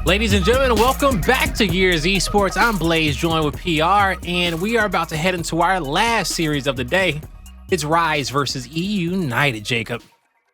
Ladies and gentlemen, welcome back to Gears Esports. I'm Blaze, joined with PR, and we are about to head into our last series of the day. It's Rise versus eUnited, Jacob.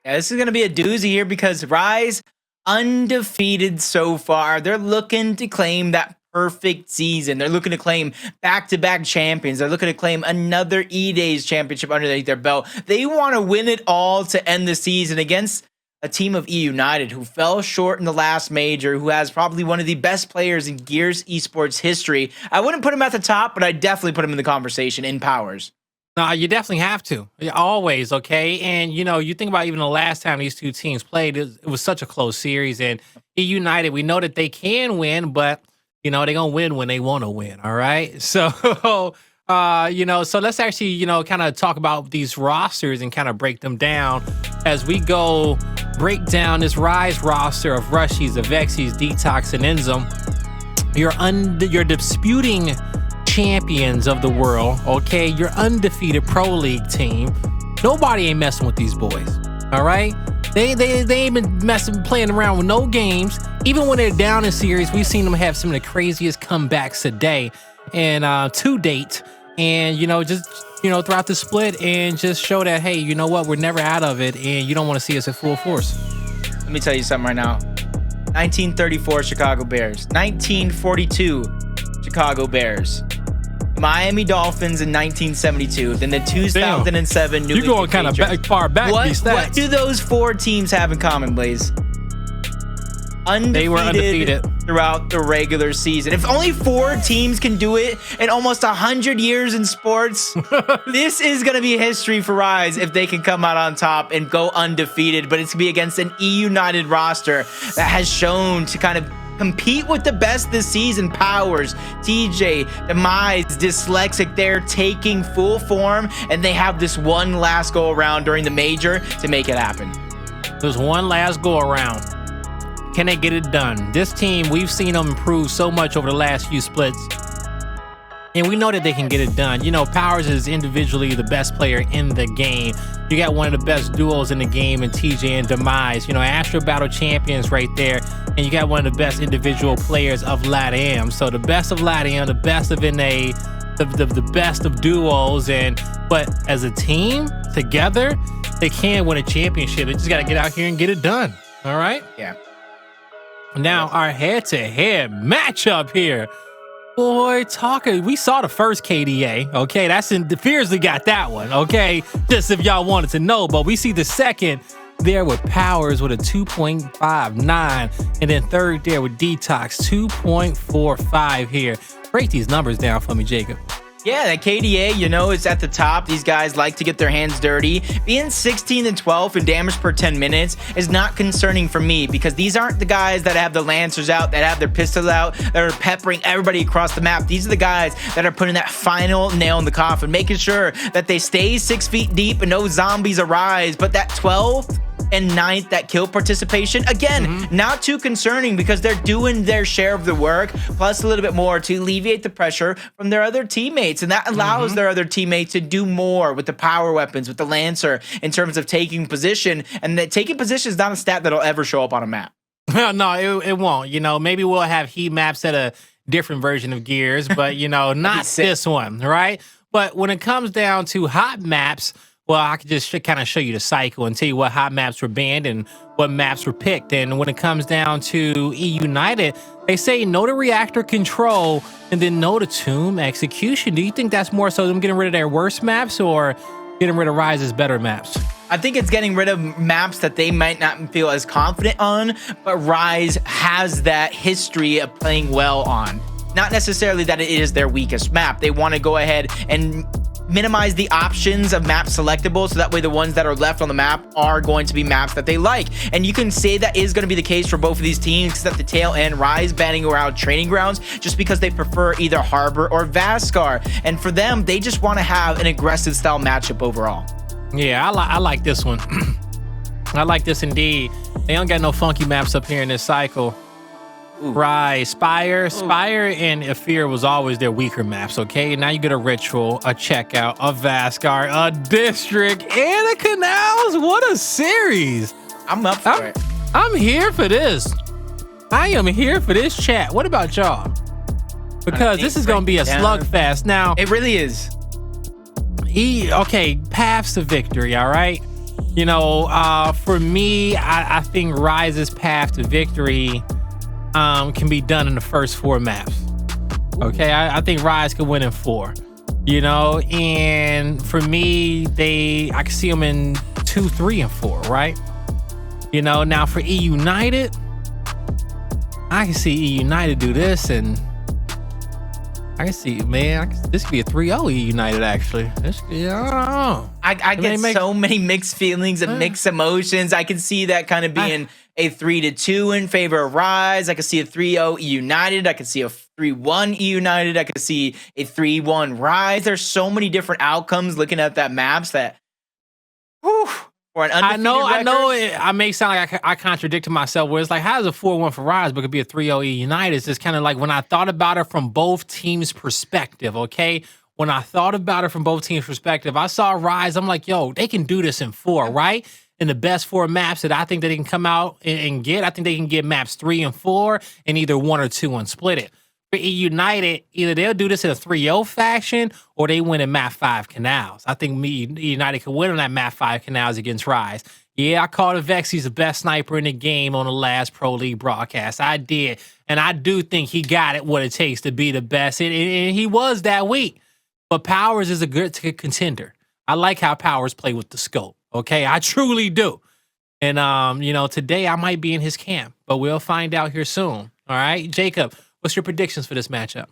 Yeah, this is going to be a doozy here because Rise, undefeated so far. They're looking to claim that perfect season. They're looking to claim back-to-back champions. They're looking to claim another E-Days championship underneath their belt. They want to win it all to end the season against a team of eUnited who fell short in the last major, who has probably one of the best players in Gears Esports history. I wouldn't put him at the top, but I'd definitely put him in the conversation in Powerz. No, you definitely have to. Always, okay? And, you know, you think about even the last time these two teams played, it was such a close series. And eUnited, we know that they can win, but, you know, they're going to win when they want to win, all right? So, you know, so let's actually, you know, kind of talk about these rosters and kind of break them down as we go break down this Rise roster of Rushiez, Avexys, DeToX, and INZEM. You're disputing champions of the world, okay? Your undefeated pro league team. Nobody ain't messing with these boys, all right? They ain't been playing around with no games. Even when they're down in series, we've seen them have some of the craziest comebacks today and to date. And, you know, just, you know, throughout the split and just show that, hey, you know what? We're never out of it, and you don't want to see us at full force. Let me tell you something right now. 1934 Chicago Bears. 1942 Chicago Bears. Miami Dolphins in 1972. Then the 2007 New England You're going kind of far back. What do those four teams have in common, Blaze? They were undefeated throughout the regular season. If only 4 teams can do it in almost 100 years in sports, this is going to be history for Rise if they can come out on top and go undefeated. But it's going to be against an eUnited roster that has shown to kind of compete with the best this season. Powerz, TJ, Demise, Dyslexic, they're taking full form, and they have this one last go around during the major to make it happen. There's one last go around. Can they get it done? This team, we've seen them improve so much over the last few splits, and we know that they can get it done. You know, Powerz is individually the best player in the game. You got one of the best duos in the game in TJ and Demise. You know, Astro Battle champions right there, and you got one of the best individual players of LATAM. So the best of LATAM, the best of NA, the best of duos, but as a team together, they can win a championship. They just got to get out here and get it done. All right? Yeah. Now, our head-to-head matchup here. Boy, we saw the first KDA, okay? That's Fiercely got that one, okay? Just if y'all wanted to know, but we see the second there with Powerz with a 2.59, and then third there with DeToX, 2.45 here. Break these numbers down for me, Jacob. Yeah, that KDA, you know, is at the top. These guys like to get their hands dirty. Being 16 and 12 in damage per 10 minutes is not concerning for me because these aren't the guys that have the Lancers out, that have their pistols out, that are peppering everybody across the map. These are the guys that are putting that final nail in the coffin, making sure that they stay 6 feet deep and no zombies arise. But that 12th and 9th, that kill participation, again, not too concerning because they're doing their share of the work, plus a little bit more to alleviate the pressure from their other teammates. And that allows their other teammates to do more with the power weapons, with the Lancer, in terms of taking position. And that taking position is not a stat that'll ever show up on a map. No, it won't. You know, maybe we'll have heat maps at a different version of Gears, but, you know, not this one, right? But when it comes down to hot maps, well, I could just kind of show you the cycle and tell you what hot maps were banned and what maps were picked. And when it comes down to eUnited, they say no to reactor control and then no to tomb execution. Do you think that's more so them getting rid of their worst maps or getting rid of Rise's better maps? I think it's getting rid of maps that they might not feel as confident on, but Rise has that history of playing well on. Not necessarily that it is their weakest map. They want to go ahead and minimize the options of maps selectable, so that way the ones that are left on the map are going to be maps that they like. And you can say that is going to be the case for both of these teams, except the tail end, Rise banning around training grounds just because they prefer either Harbor or Vasgar. And for them, they just want to have an aggressive style matchup overall. Yeah, I like this one. I like this indeed. They don't got no funky maps up here in this cycle. Ooh. Right, Spire and Afir was always their weaker maps, okay? Now you get a Ritual, a Checkout, a Vasgar, a District, and a Canals. What a series. I'm up for it. I'm here for this. I am here for this chat. What about y'all? Because this is going to be a slugfest. Now, it really is. Okay, paths to victory, all right? You know, for me, I think Rise's path to victory can be done in the first 4 maps. Okay, I think Rise could win in 4. You know, and for me, I can see them in 2, 3, and 4, right? You know, now for eUnited, I can see eUnited do this, and I can see, man, this could be a 3-0 eUnited, actually. I don't know. I get so many mixed feelings and mixed emotions. I can see that kind of being a 3-2 in favor of Rise. I could see a 3-0 eUnited. I could see a 3-1 eUnited. I could see a 3-1 Rise. There's so many different outcomes looking at that maps that, whew, for an undefeated I know I may sound like I contradicted myself, where it's like, how is a 4-1 for Rise, but it could be a 3-0 eUnited? It's just kind of like when I thought about it from both teams' perspective, okay? When I thought about it from both teams' perspective, I saw Rise. I'm like, yo, they can do this in 4, right? In the best 4 maps that I think that they can come out and get, I think they can get maps 3 and 4 and either 1 or 2 and split it. For eUnited, either they'll do this in a 3-0 faction or they win in map 5 Canals. I think eUnited can win on that map 5 Canals against Rise. Yeah, I called Avexys the best sniper in the game on the last Pro League broadcast. I did. And I do think he got it what it takes to be the best. And he was that week. But Powerz is a good contender. I like how Powerz play with the scope. Okay, I truly do. And, you know, today I might be in his camp, but we'll find out here soon. All right, Jacob, what's your predictions for this matchup?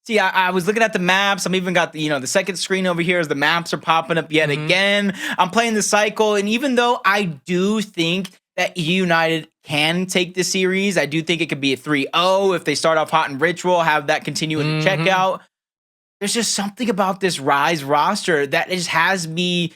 See, I was looking at the maps. I'm even got the second screen over here as the maps are popping up yet again. I'm playing the cycle, and even though I do think that eUnited can take the series, I do think it could be a 3-0 if they start off hot in Ritual, have that continue in the checkout. There's just something about this Rise roster that just has me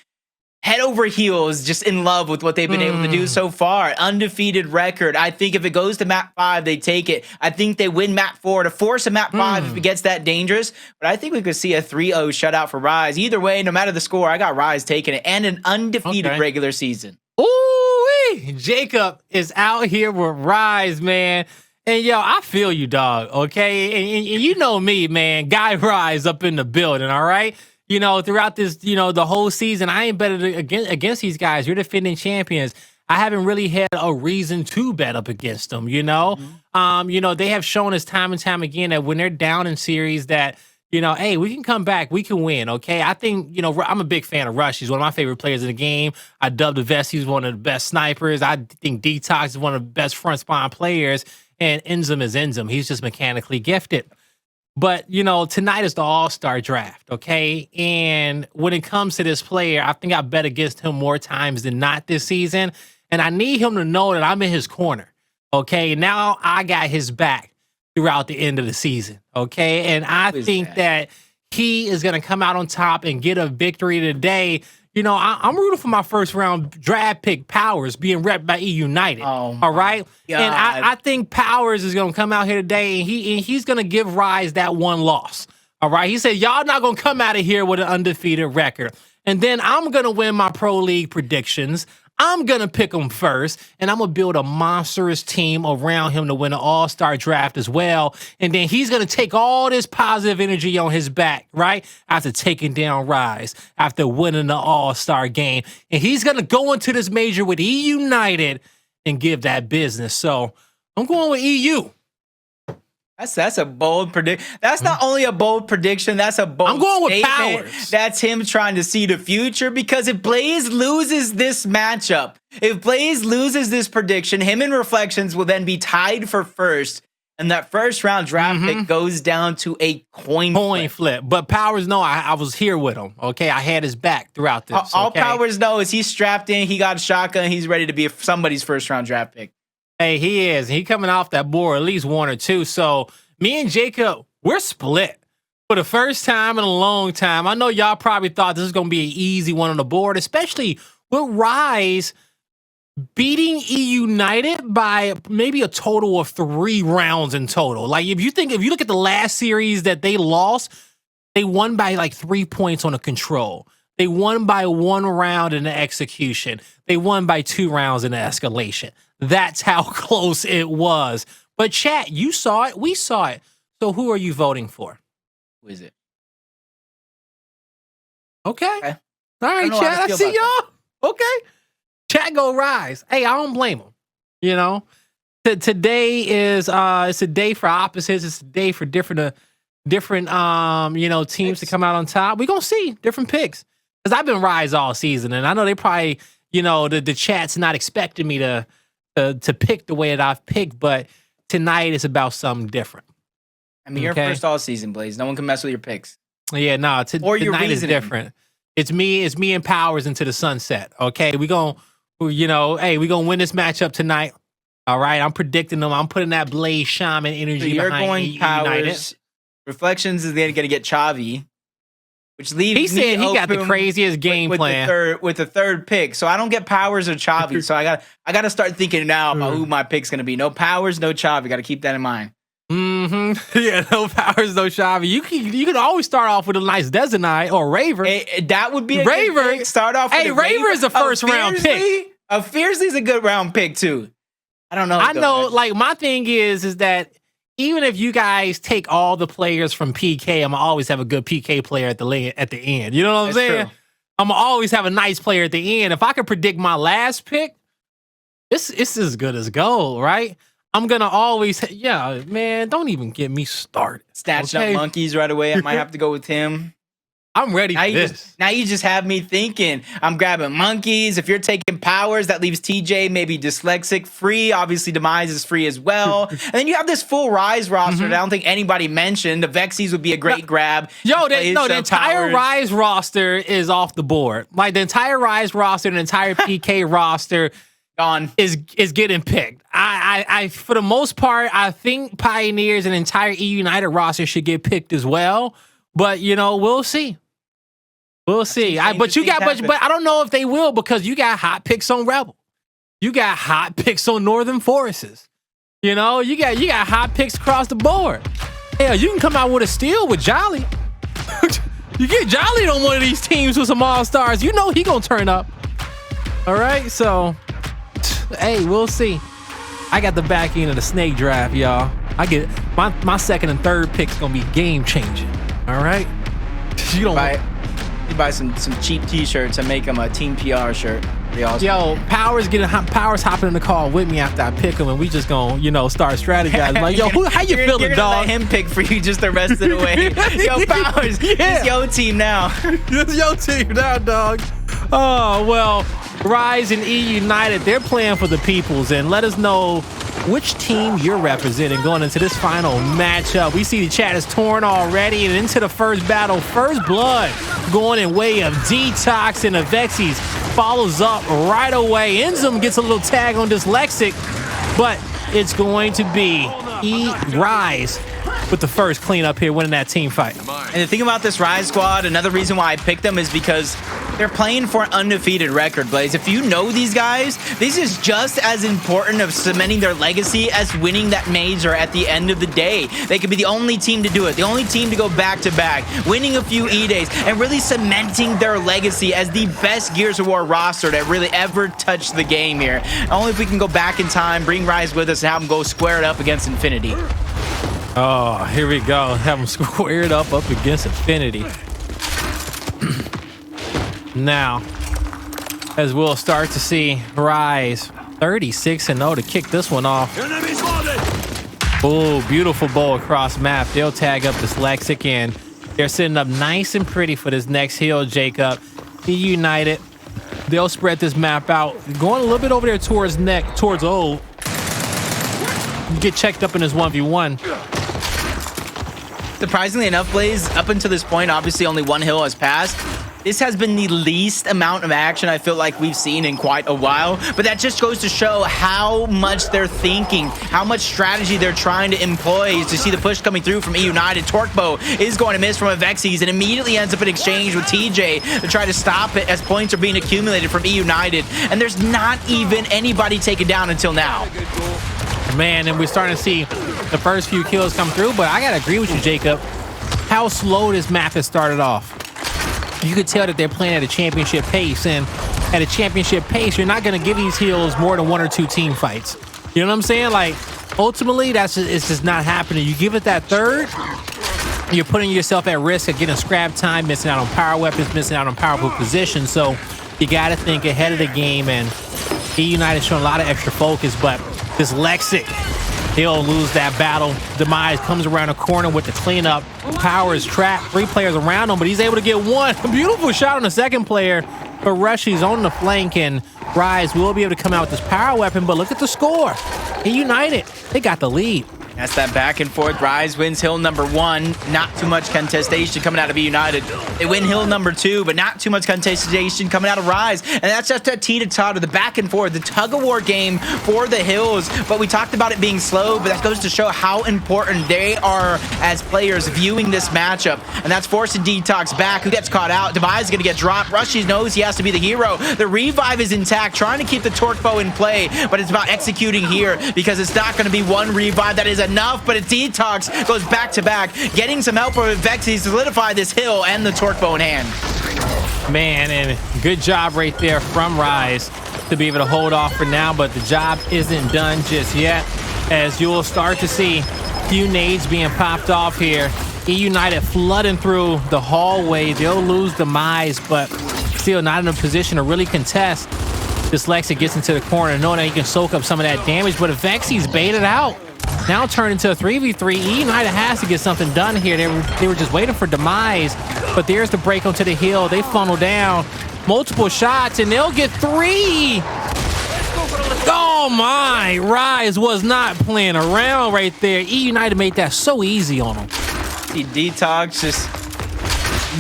head over heels, just in love with what they've been able to do so far. Undefeated record. I think if it goes to map 5, they take it. I think they win map 4 to force a map 5 if it gets that dangerous. But I think we could see a 3-0 shutout for Rise. Either way, no matter the score, I got Rise taking it and an undefeated regular season. Ooh, Jacob is out here with Rise, man. And yo, I feel you, dog. Okay, and you know me, man. Guy Rise up in the building. All right. You know, throughout this, the whole season, I ain't betted against these guys. You're defending champions. I haven't really had a reason to bet up against them, you know? They have shown us time and time again that when they're down in series that, hey, we can come back. We can win, okay? I think, I'm a big fan of Rushiez, one of my favorite players in the game. I dubbed Avexys one of the best snipers. I think DeToX is one of the best front spawn players. And INZEM is INZEM. He's just mechanically gifted. But, tonight is the all-star draft, okay? And when it comes to this player, I think I bet against him more times than not this season. And I need him to know that I'm in his corner, okay? Now I got his back throughout the end of the season, okay? And I think that he is going to come out on top and get a victory today. I'm rooting for my first round draft pick, Powerz, being repped by eUnited. All right? God. And I think Powerz is going to come out here today, and he's going to give Rise that one loss. All right? He said, y'all not going to come out of here with an undefeated record. And then I'm going to win my Pro League predictions. I'm going to pick him first, and I'm going to build a monstrous team around him to win an all-star draft as well. And then he's going to take all this positive energy on his back, right? After taking down Rise, after winning the all-star game. And he's going to go into this major with eUnited and give that business. So I'm going with EU. That's a bold prediction. That's not only a bold prediction, that's a bold I'm going with statement. Powerz. That's him trying to see the future, because if Blaze loses this matchup, if Blaze loses this prediction, him and Reflections will then be tied for first, and that first round draft pick goes down to a coin flip. But Powerz, no, I was here with him, okay? I had his back throughout this. All Powerz know is he's strapped in, he got a shotgun, he's ready to be somebody's first round draft pick. Hey, he is. He coming off that board, at least 1 or 2. So me and Jacob, we're split for the first time in a long time. I know y'all probably thought this was going to be an easy one on the board, especially with Rise beating eUnited by maybe a total of 3 rounds in total. Like if you look at the last series that they lost, they won by like 3 points on a control. They won by 1 round in the execution. They won by 2 rounds in the escalation. That's how close it was. But chat, you saw it. We saw it. So who are you voting for? Who is it? Okay. All right, I chat. I see y'all. Okay. Chat go Rise. Hey, I don't blame them. You know, today is it's a day for opposites. It's a day for different you know, teams to come out on top. We're gonna see different picks. Because I've been Rise all season, and I know they probably, you know, the chat's not expecting me to pick the way that I've picked, but tonight is about something different. I mean, you're first all season, Blaze. No one can mess with your picks. Yeah, no, tonight is different. It's me and Powerz into the sunset. Okay, we gonna win this matchup tonight. All right, I'm predicting them. I'm putting that Blaze Shaman energy so you're behind going Powerz. Reflections is going to get Chavi, which leaves he said he got the craziest game plan with the third pick. So I don't get Powerz or Chavi. So I got to start thinking now about who my pick's going to be. No Powerz, no Chavi. Got to keep that in mind. Yeah, no Powerz, no Chavi. You can always start off with a nice Designize or Raver. That would be a Raver. Good pick. Start off. Hey, with Raver is a first round pick. Fiercely is a good round pick too. I don't know. I know. Like my thing is that even if you guys take all the players from PK, I'm gonna always have a good PK player at the end. You know what I'm saying? True. I'm gonna always have a nice player at the end. If I could predict my last pick, it's as good as gold, right? I'm gonna always, man. Don't even get me started. Snatching up monkeys right away. I might have to go with him. I'm ready for this. Now you just have me thinking. I'm grabbing monkeys. If you're taking Powerz, that leaves TJ maybe dyslexic free. Obviously, Demise is free as well. And then you have this full Rise roster that I don't think anybody mentioned. The Avexys would be a great grab. The entire Rise roster is off the board. Like the entire Rise roster, the entire PK roster gone is getting picked. I for the most part, I think Pioneers and entire eUnited roster should get picked as well. But we'll see. We'll see. But I don't know if they will because you got hot picks on Rebel. You got hot picks on Northern Forces. You got hot picks across the board. Hell, you can come out with a steal with Jolly. You get Jolly on one of these teams with some all-stars. You know he gonna turn up. All right, so hey, we'll see. I got the back end of the snake draft, y'all. I get my second and third picks gonna be game changing. All right, you don't. You buy some cheap T-shirts and make them a Team PR shirt. Awesome. Yo, Powerz hopping in the call with me after I pick him, and we just gonna start strategizing. Like, yo, how you feeling, you're dog? Let him pick for you just the rest of the way. Yo, Powerz, it's your team now. It's your team now, dog. Oh well, Rise and eUnited, they're playing for the peoples, and let us know which team you're representing going into this final matchup. We see the chat is torn already, and into the first battle, first blood going in way of DeToX, and Avexys follows up right away. INZEM gets a little tag on dyslexic, but it's going to be Rise with the first cleanup here, winning that team fight. And the thing about this Rise squad, another reason why I picked them is because they're playing for an undefeated record, Blaze. If you know these guys, this is just as important of cementing their legacy as winning that major at the end of the day. They could be the only team to do it, the only team to go back-to-back, winning a few E-Days, and really cementing their legacy as the best Gears of War roster that really ever touched the game here. Only if we can go back in time, bring Rise with us, and have them go square it up against Infinity. Oh, here we go. Have them squared up against Infinity. Now, as we'll start to see Rise 36-0 to kick this one off. Oh, beautiful bowl across map. They'll tag up dyslexic, and they're sitting up nice and pretty for this next hill, Jacob. eUnited, they'll spread this map out. Going a little bit over there towards O. Get checked up in this 1v1. Surprisingly enough, Blaze, up until this point, obviously only one hill has passed. This has been the least amount of action I feel like we've seen in quite a while, but that just goes to show how much they're thinking, how much strategy they're trying to employ. To see the push coming through from eUnited, Torquebo is going to miss from Avexys and immediately ends up in exchange with TJ to try to stop it as points are being accumulated from eUnited, and there's not even anybody taken down until now. Man, and we're starting to see the first few kills come through, but I gotta agree with you, Jacob. How slow this map has started off. You could tell that they're playing at a championship pace, and at a championship pace, you're not going to give these heals more than 1 or 2 team fights. You know what I'm saying? Like, ultimately, it's just not happening. You give it that third, you're putting yourself at risk of getting scrap time, missing out on power weapons, missing out on powerful positions. So you got to think ahead of the game, and eUnited showing a lot of extra focus, but this Lexic, he'll lose that battle. Demise comes around the corner with the cleanup. Powerz trapped, 3 players around him, but he's able to get one. A beautiful shot on the second player, but Rushiez on the flank, and Rise will be able to come out with this power weapon, but look at the score. eUnited, they got the lead. That's that back and forth. Rise wins hill number 1. Not too much contestation coming out of eUnited. They win hill number 2, but not too much contestation coming out of Rise. And that's just a to the back and forth, the tug-of-war game for the hills. But we talked about it being slow, but that goes to show how important they are as players viewing this matchup. And that's forcing DeToX back. Who gets caught out? Demise is going to get dropped. Rushiez knows he has to be the hero. The revive is intact, trying to keep the torque bow in play, but it's about executing here because it's not going to be one revive that is enough, but a DeToX goes back to back, getting some help from Avexys to solidify this hill and the torque bow in hand. Man, and good job right there from Rise to be able to hold off for now, but the job isn't done just yet, as you'll start to see a few nades being popped off here. eUnited flooding through the hallway. They'll lose Demise, but still not in a position to really contest. This Lexic gets into the corner, knowing that he can soak up some of that damage, but Avexys baited out. Now turned into a 3v3. eUnited has to get something done here. They were just waiting for Demise, but there's the break onto the hill. They funnel down multiple shots, and they'll get 3. Oh my, Rise was not playing around right there. eUnited made that so easy on them. DeToX just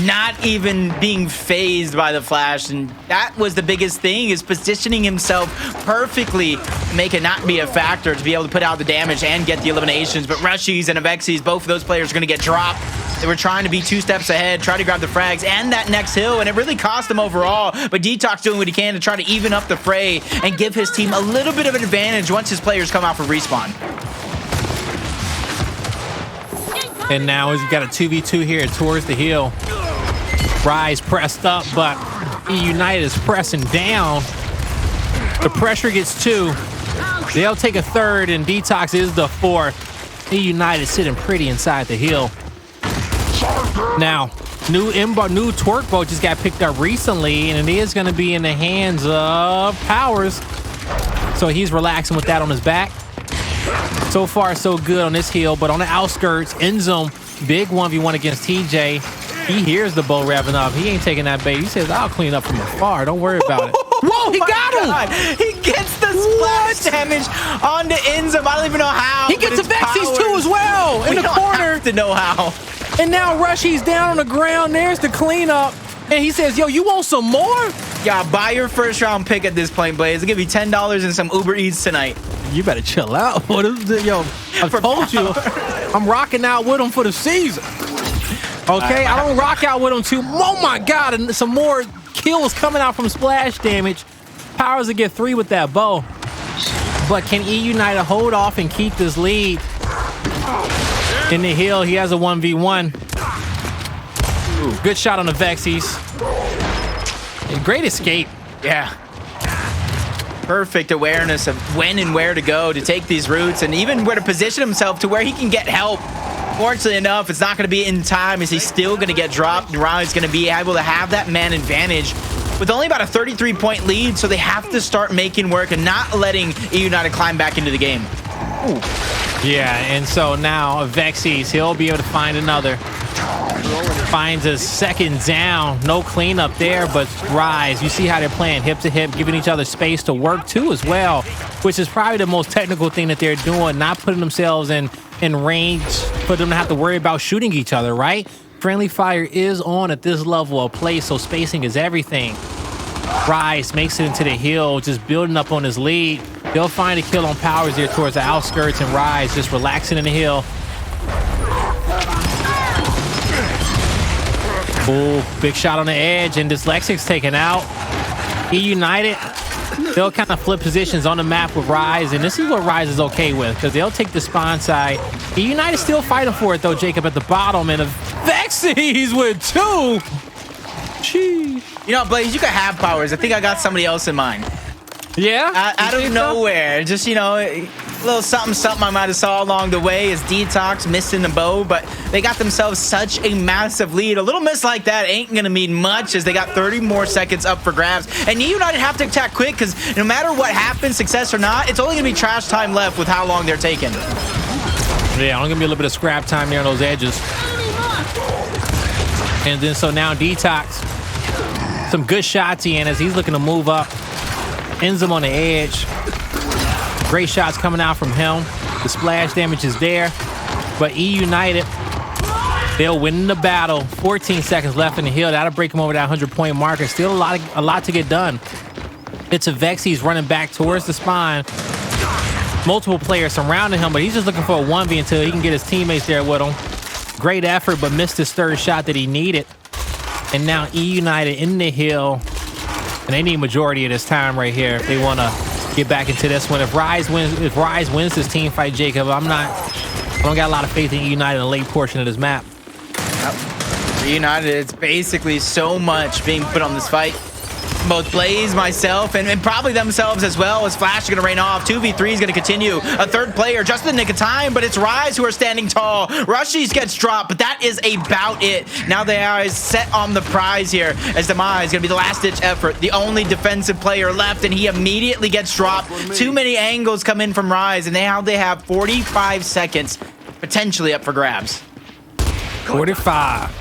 not even being phased by the flash, and that was the biggest thing, is positioning himself perfectly to make it not be a factor, to be able to put out the damage and get the eliminations. But Rushiez and Avexys, both of those players are going to get dropped. They were trying to be 2 steps ahead, try to grab the frags and that next hill, and it really cost them overall. But DeToX doing what he can to try to even up the fray and give his team a little bit of an advantage once his players come out for respawn. And now he's got a 2v2 here towards the hill. Rise pressed up, but eUnited is pressing down. The pressure gets 2. They'll take a 3rd, and DeToX is the 4th. eUnited sitting pretty inside the hill. Now, new torque boat just got picked up recently, and it is going to be in the hands of Powerz. So he's relaxing with that on his back. So far, so good on this hill, but on the outskirts, INZEM, big 1v1 against TJ. He hears the bow revving up. He ain't taking that bait. He says, I'll clean up from afar. Don't worry about it. Whoa, he got him! He gets the splash damage onto INZEM. I don't even know how. He gets Avexys too as well in the corner. To know how. And now Rushiez down on the ground. There's the cleanup. And he says, yo, you want some more? Yeah, buy your first round pick at this point, Blaze. I'll give you $10 and some Uber Eats tonight. You better chill out. What is it? Yo, I told you, I'm rocking out with him for the season. Okay, I don't rock out with him too. Oh my God, and some more kills coming out from splash damage. Powerz to get 3 with that bow. But can eUnited hold off and keep this lead? In the hill, he has a 1v1. Good shot on the Avexys. Great escape. Yeah. Perfect awareness of when and where to go to take these routes, and even where to position himself to where he can get help. Fortunately enough, it's not going to be in time, as he's still going to get dropped. Riley's going to be able to have that man advantage with only about a 33-point lead, so they have to start making work and not letting eUnited climb back into the game. Ooh. Yeah, and so now Avexys, he'll be able to find another. Finds a second down. No cleanup there, but Rise, you see how they're playing hip to hip, giving each other space to work too as well, which is probably the most technical thing that they're doing, not putting themselves in range for them to have to worry about shooting each other, right? Friendly fire is on at this level of play, so spacing is everything. Rise makes it into the hill, just building up on his lead. They'll find a kill on Powerz here towards the outskirts, and Rise just relaxing in the hill. Ooh, big shot on the edge, and Dyslexic's taken out. eUnited, they'll kind of flip positions on the map with Rise, and this is what Rise is okay with, because they'll take the spawn side. eUnited still fighting for it, though, Jacob, at the bottom, and Avexys with 2. Jeez. You know, Blaze, you could have Powerz. I think I got somebody else in mind. Yeah? Out of nowhere. Just, you know, A little something I might have saw along the way is DeToX missing the bow, but they got themselves such a massive lead. A little miss like that ain't gonna mean much as they got 30 more seconds up for grabs. And eUnited have to attack quick because no matter what happens, success or not, it's only gonna be trash time left with how long they're taking. Yeah, only gonna be a little bit of scrap time there on those edges. And then so now DeToX, some good shots in as he's looking to move up. INZEM on the edge. Great shots coming out from him. The splash damage is there, but eUnited, they'll win the battle. 14 seconds left in the hill. That'll break them over that 100-point marker. Still a lot to get done. It's Avexys running back towards the spawn. Multiple players surrounding him, but he's just looking for a 1v until he can get his teammates there with him. Great effort, but missed his third shot that he needed. And now eUnited in the hill, and they need majority of this time right here if they want to get back into this one. If Rise wins this team fight, Jacob, I don't got a lot of faith in eUnited in the late portion of this map. eUnited, it's basically so much being put on this fight. Both Blaze, myself, and probably themselves as well, as Flash is going to rain off. 2v3 is going to continue. A third player just in the nick of time, but it's Rise who are standing tall. Rushiez gets dropped, but that is about it. Now they are set on the prize here, as Demise is going to be the last-ditch effort. The only defensive player left, and he immediately gets dropped. Too many angles come in from Rise, and now they have 45 seconds potentially up for grabs. 45.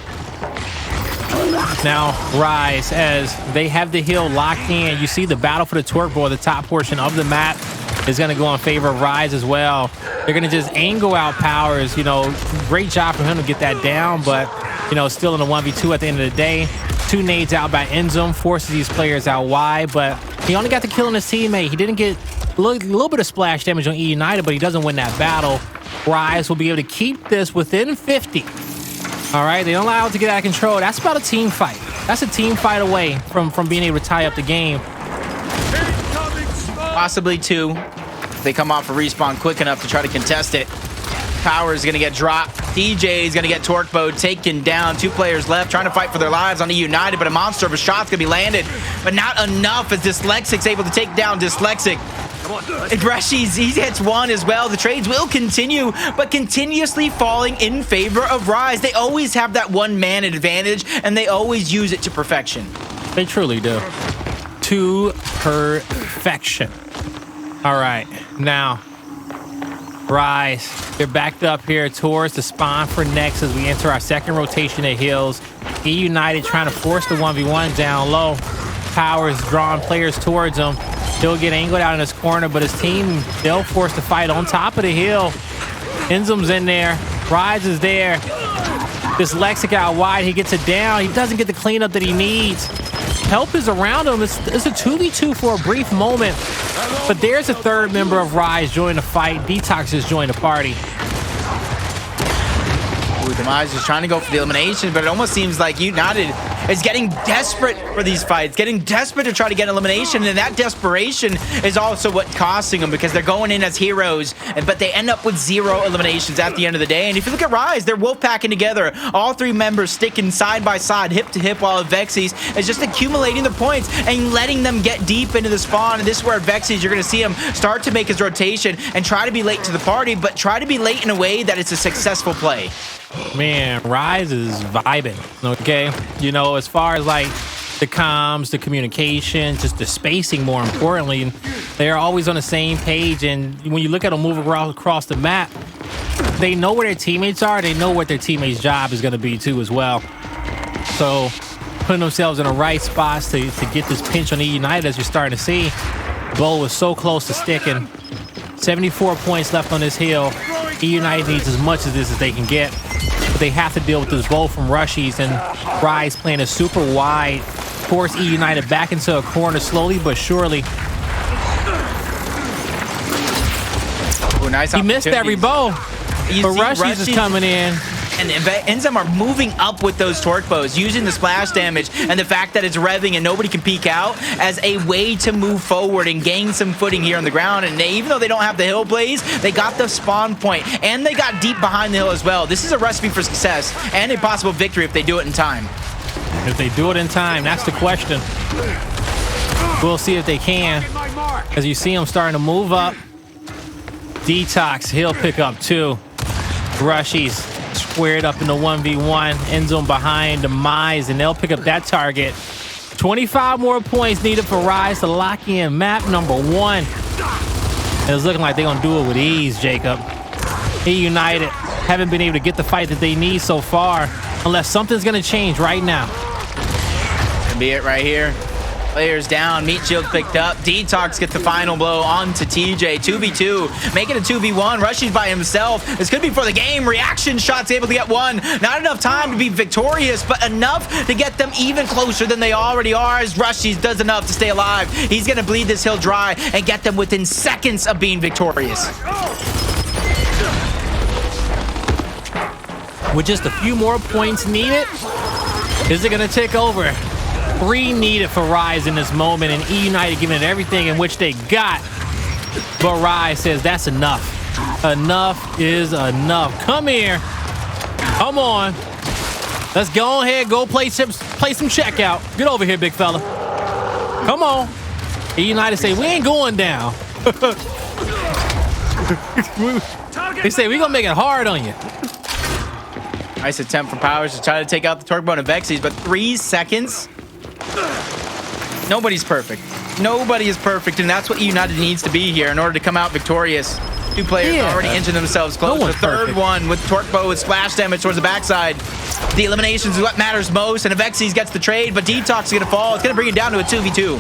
Now Rise, as they have the hill locked in. You see the battle for the torque board, the top portion of the map is going to go in favor of Rise as well. They're going to just angle out Powerz. You know, great job for him to get that down, but you know, still in a 1v2 at the end of the day. 2 nades out by INZEM, forces these players out wide, but he only got the kill on his teammate. He didn't get a little bit of splash damage on eUnited, but he doesn't win that battle. Rise will be able to keep this within 50. All right, they don't allow it to get out of control. That's about a team fight. That's a team fight away from being able to tie up the game. Possibly 2. If they come off a respawn quick enough to try to contest it. Powerz is going to get dropped. DJ is going to get torque bowed, taken down. 2 players left trying to fight for their lives on eUnited, but a monster of a shot's going to be landed. But not enough as Dyslexic's able to take down Dyslexic. And Rushiez, he hits 1 as well. The trades will continue, but continuously falling in favor of Rise. They always have that one-man advantage, and they always use it to perfection. They truly do. To perfection. All right, now Rise, they're backed up here towards the spawn for next as we enter our second rotation of hills. eUnited trying to force the 1v1 down low. Powerz drawing players towards him. He'll get angled out in his corner, but his team, they'll force the fight on top of the hill. INZEM's in there. Rise is there. Dyslexic out wide. He gets it down. He doesn't get the cleanup that he needs. Help is around him. It's a 2v2 for a brief moment. But there's a third member of Rise joining the fight. DeToX has joined the party. Ooh, Demise is trying to go for the elimination, but it almost seems like eUnited is getting desperate for these fights, getting desperate to try to get elimination, and that desperation is also what costing them because they're going in as heroes, but they end up with 0 eliminations at the end of the day. And if you look at Rise, they're wolf packing together. All 3 members sticking side by side, hip to hip, while Avexys is just accumulating the points and letting them get deep into the spawn. And this is where Avexys, you're going to see him start to make his rotation and try to be late to the party, but try to be late in a way that it's a successful play. Man, Rise is vibing, okay? You know, as far as like the comms, the communication, just the spacing more importantly, they're always on the same page. And when you look at them move across the map, they know where their teammates are. They know what their teammates' job is going to be too as well. So putting themselves in the right spots to get this pinch on eUnited, as you're starting to see. Bull was so close to sticking. 74 points left on this hill. eUnited needs as much of this as they can get. But they have to deal with this bow from Rushiez, and Rise playing it super wide. Force eUnited back into a corner slowly but surely. Ooh, nice. He missed every bow, but Rushiez is coming in. And INZEM are moving up with those torque bows, using the splash damage and the fact that it's revving and nobody can peek out as a way to move forward and gain some footing here on the ground. And even though they don't have the hill blaze, they got the spawn point and they got deep behind the hill as well. This is a recipe for success and a possible victory if they do it in time. If they do it in time, that's the question. We'll see if they can. As you see them starting to move up. DeToX, he'll pick up 2. Rushiez squared up in the 1v1. INZEM behind Demise, and they'll pick up that target. 25 more points needed for Rise to lock in map number 1. It's looking like they're going to do it with ease, Jacob. eUnited haven't been able to get the fight that they need so far, unless something's going to change right now. Could be it right here. Players down, meat shield picked up. DeToX gets the final blow onto TJ. 2v2, make it a 2v1. Rushiez by himself. This could be for the game. Reaction shots able to get 1. Not enough time to be victorious, but enough to get them even closer than they already are, as Rushiez does enough to stay alive. He's gonna bleed this hill dry and get them within seconds of being victorious. With just a few more points needed, is it gonna take over? 3 needed for Rise in this moment, and eUnited giving it everything in which they got. But Rise says that's enough. Enough is enough. Come here. Come on. Let's go ahead, go play some checkout. Get over here, big fella. Come on. eUnited say we ain't going down. They say we gonna make it hard on you. Nice attempt from Powerz to try to take out the Torque Bone of Avexys, but 3 seconds. Nobody's perfect. Nobody is perfect, and that's what eUnited needs to be here in order to come out victorious. 2 players already injured themselves close. The third one with Torque Bow with splash damage towards the backside. The eliminations is what matters most, and Avexys gets the trade, but DeToX is going to fall. It's going to bring it down to a 2v2.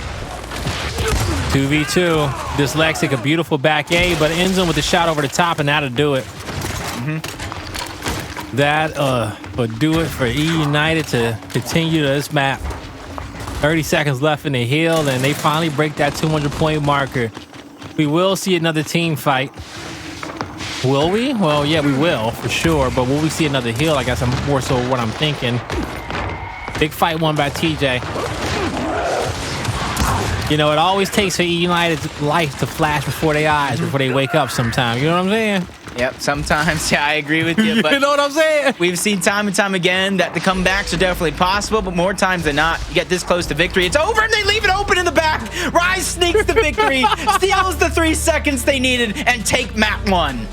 2v2. Dyslexic, a beautiful back A, but INZEM with the shot over the top, and that'll do it. That would do it for eUnited to continue this map. 30 seconds left in the hill, and they finally break that 200-point marker. We will see another team fight. Will we? Well, yeah, we will, for sure. But will we see another hill? I guess I'm more so what I'm thinking. Big fight won by TJ. You know, it always takes for eUnited's life to flash before their eyes, before they wake up sometimes. You know what I'm saying? Yep, sometimes, yeah, I agree with you. But you know what I'm saying? We've seen time and time again that the comebacks are definitely possible, but more times than not, you get this close to victory. It's over, and they leave it open in the back. Rise sneaks the victory, steals the 3 seconds they needed, and take map 1.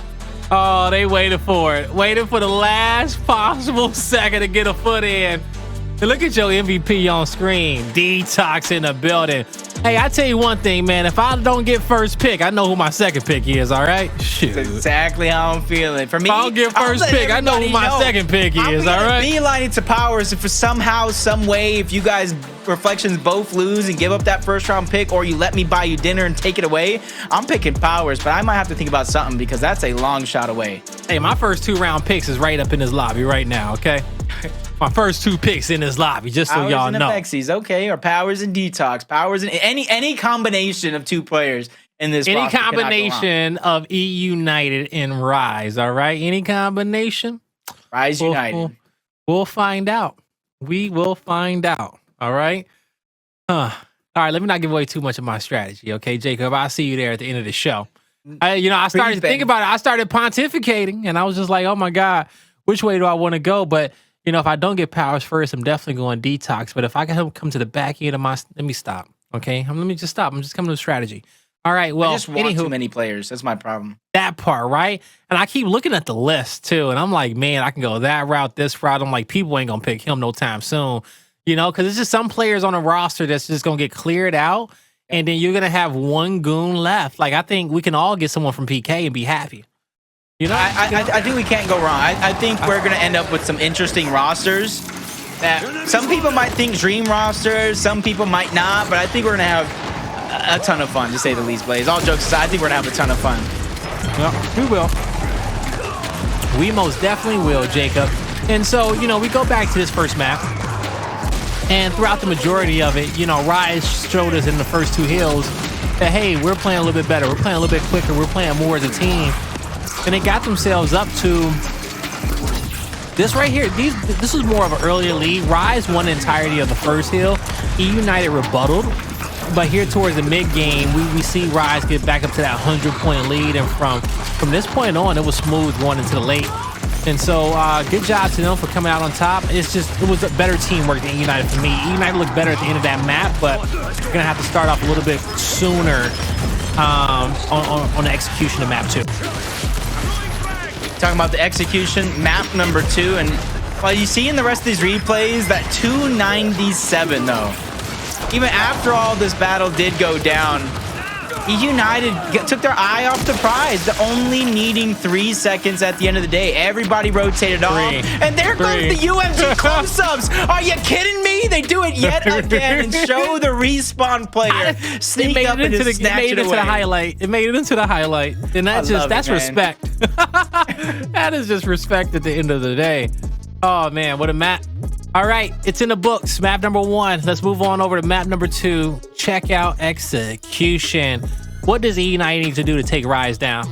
Oh, they waited for it. Waited for the last possible second to get a foot in. And look at your MVP on screen. DeToX in the building. Hey, I tell you one thing, man. If I don't get first pick, I know who my second pick is, all right? Shoot. That's exactly how I'm feeling. For me, if I don't get first pick, I know who my second pick is, all right? Beeline it to Powerz. If for somehow, some way, if you guys Reflections both lose and give up that first round pick, or you let me buy you dinner and take it away, I'm picking Powerz, but I might have to think about something because that's a long shot away. Hey, my first 2 round picks is right up in this lobby right now, okay? My first 2 picks in this lobby, just so y'all know. Avexys, okay, or Powerz and DeToX. Powerz and any combination of 2 players in this. Any combination of eUnited and Rise, all right? Any combination. Rise United. We'll find out. We will find out. All right. All right. Let me not give away too much of my strategy, okay, Jacob? I'll see you there at the end of the show. I started to think about it. I started pontificating, and I was just like, oh my God, which way do I want to go? But if I don't get Powerz first, I'm definitely going DeToX. But if I can help come to the back end of my, let me stop. Okay, let me just stop. I'm just coming to a strategy. All right. Well, I just want too many players. That's my problem. That part, right? And I keep looking at the list too, and I'm like, man, I can go that route, this route. I'm like, people ain't gonna pick him no time soon, because it's just some players on the roster that's just gonna get cleared out, and then you're gonna have one goon left. Like, I think we can all get someone from PK and be happy. I think we can't go wrong. I think we're gonna end up with some interesting rosters. That some people might think dream rosters, some people might not, but I think we're gonna have a ton of fun, to say the least, Blaze. All jokes aside, I think we're gonna have a ton of fun. Well, we will. We most definitely will, Jacob. And so, we go back to this first map. And throughout the majority of it, Rise showed us in the first 2 hills that, hey, we're playing a little bit better. We're playing a little bit quicker. We're playing more as a team. And they got themselves up to this right here. This was more of an earlier lead. Rise won the entirety of the first hill. eUnited rebutted. But here towards the mid game, we see Rise get back up to that 100-point lead, and from this point on, it was smooth going into the late. And so, good job to them for coming out on top. It was a better teamwork than eUnited for me. eUnited looked better at the end of that map, but you're gonna have to start off a little bit sooner on the execution of map 2. Talking about the execution, map number 2, and while you see in the rest of these replays that 297 though, even after all this battle did go down, eUnited took their eye off the prize. They're only needing 3 seconds at the end of the day. Everybody rotated off, and there goes the UMG close-ups. Are you kidding me? They do it yet again and show the respawn player sneak up and just snatch it away. It made it into the highlight, and that's respect. That is just respect at the end of the day. Oh man, what a map. All right, it's in the books. Map number 1. Let's move on over to map number 2. Check out execution. What does eUnited need to do to take Rise down?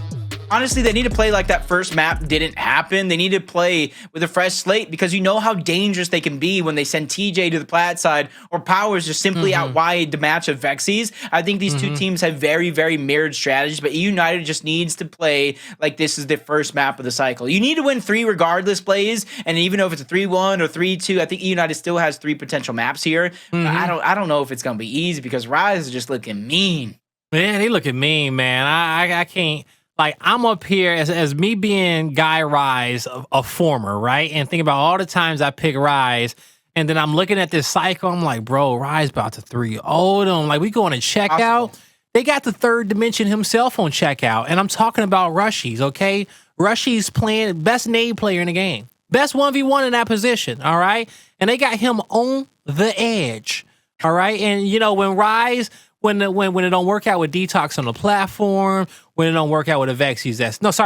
Honestly, they need to play like that first map didn't happen. They need to play with a fresh slate because you know how dangerous they can be when they send TJ to the plat side or Powerz just simply out wide to match Avexys. I think these two teams have very, very mirrored strategies, but eUnited just needs to play like this is the first map of the cycle. You need to win 3 regardless plays, and even though if it's a 3-1 or 3-2, I think eUnited still has 3 potential maps here. I don't know if it's gonna be easy because Rise is just looking mean. Man, they looking mean, man. I can't. Like, I'm up here as me being Guy Rise, a former, right? And think about all the times I pick Rise, and then I'm looking at this cycle. I'm like, bro, Rise about to 3-0 them. Like, we going to checkout. They got the third dimension himself on checkout. And I'm talking about Rushiez, okay? Rushiez playing best nade player in the game. Best 1v1 in that position, all right? And they got him on the edge, all right? And, you know, when Rise... When it don't work out with DeToX on the platform, when it don't work out with Avexys,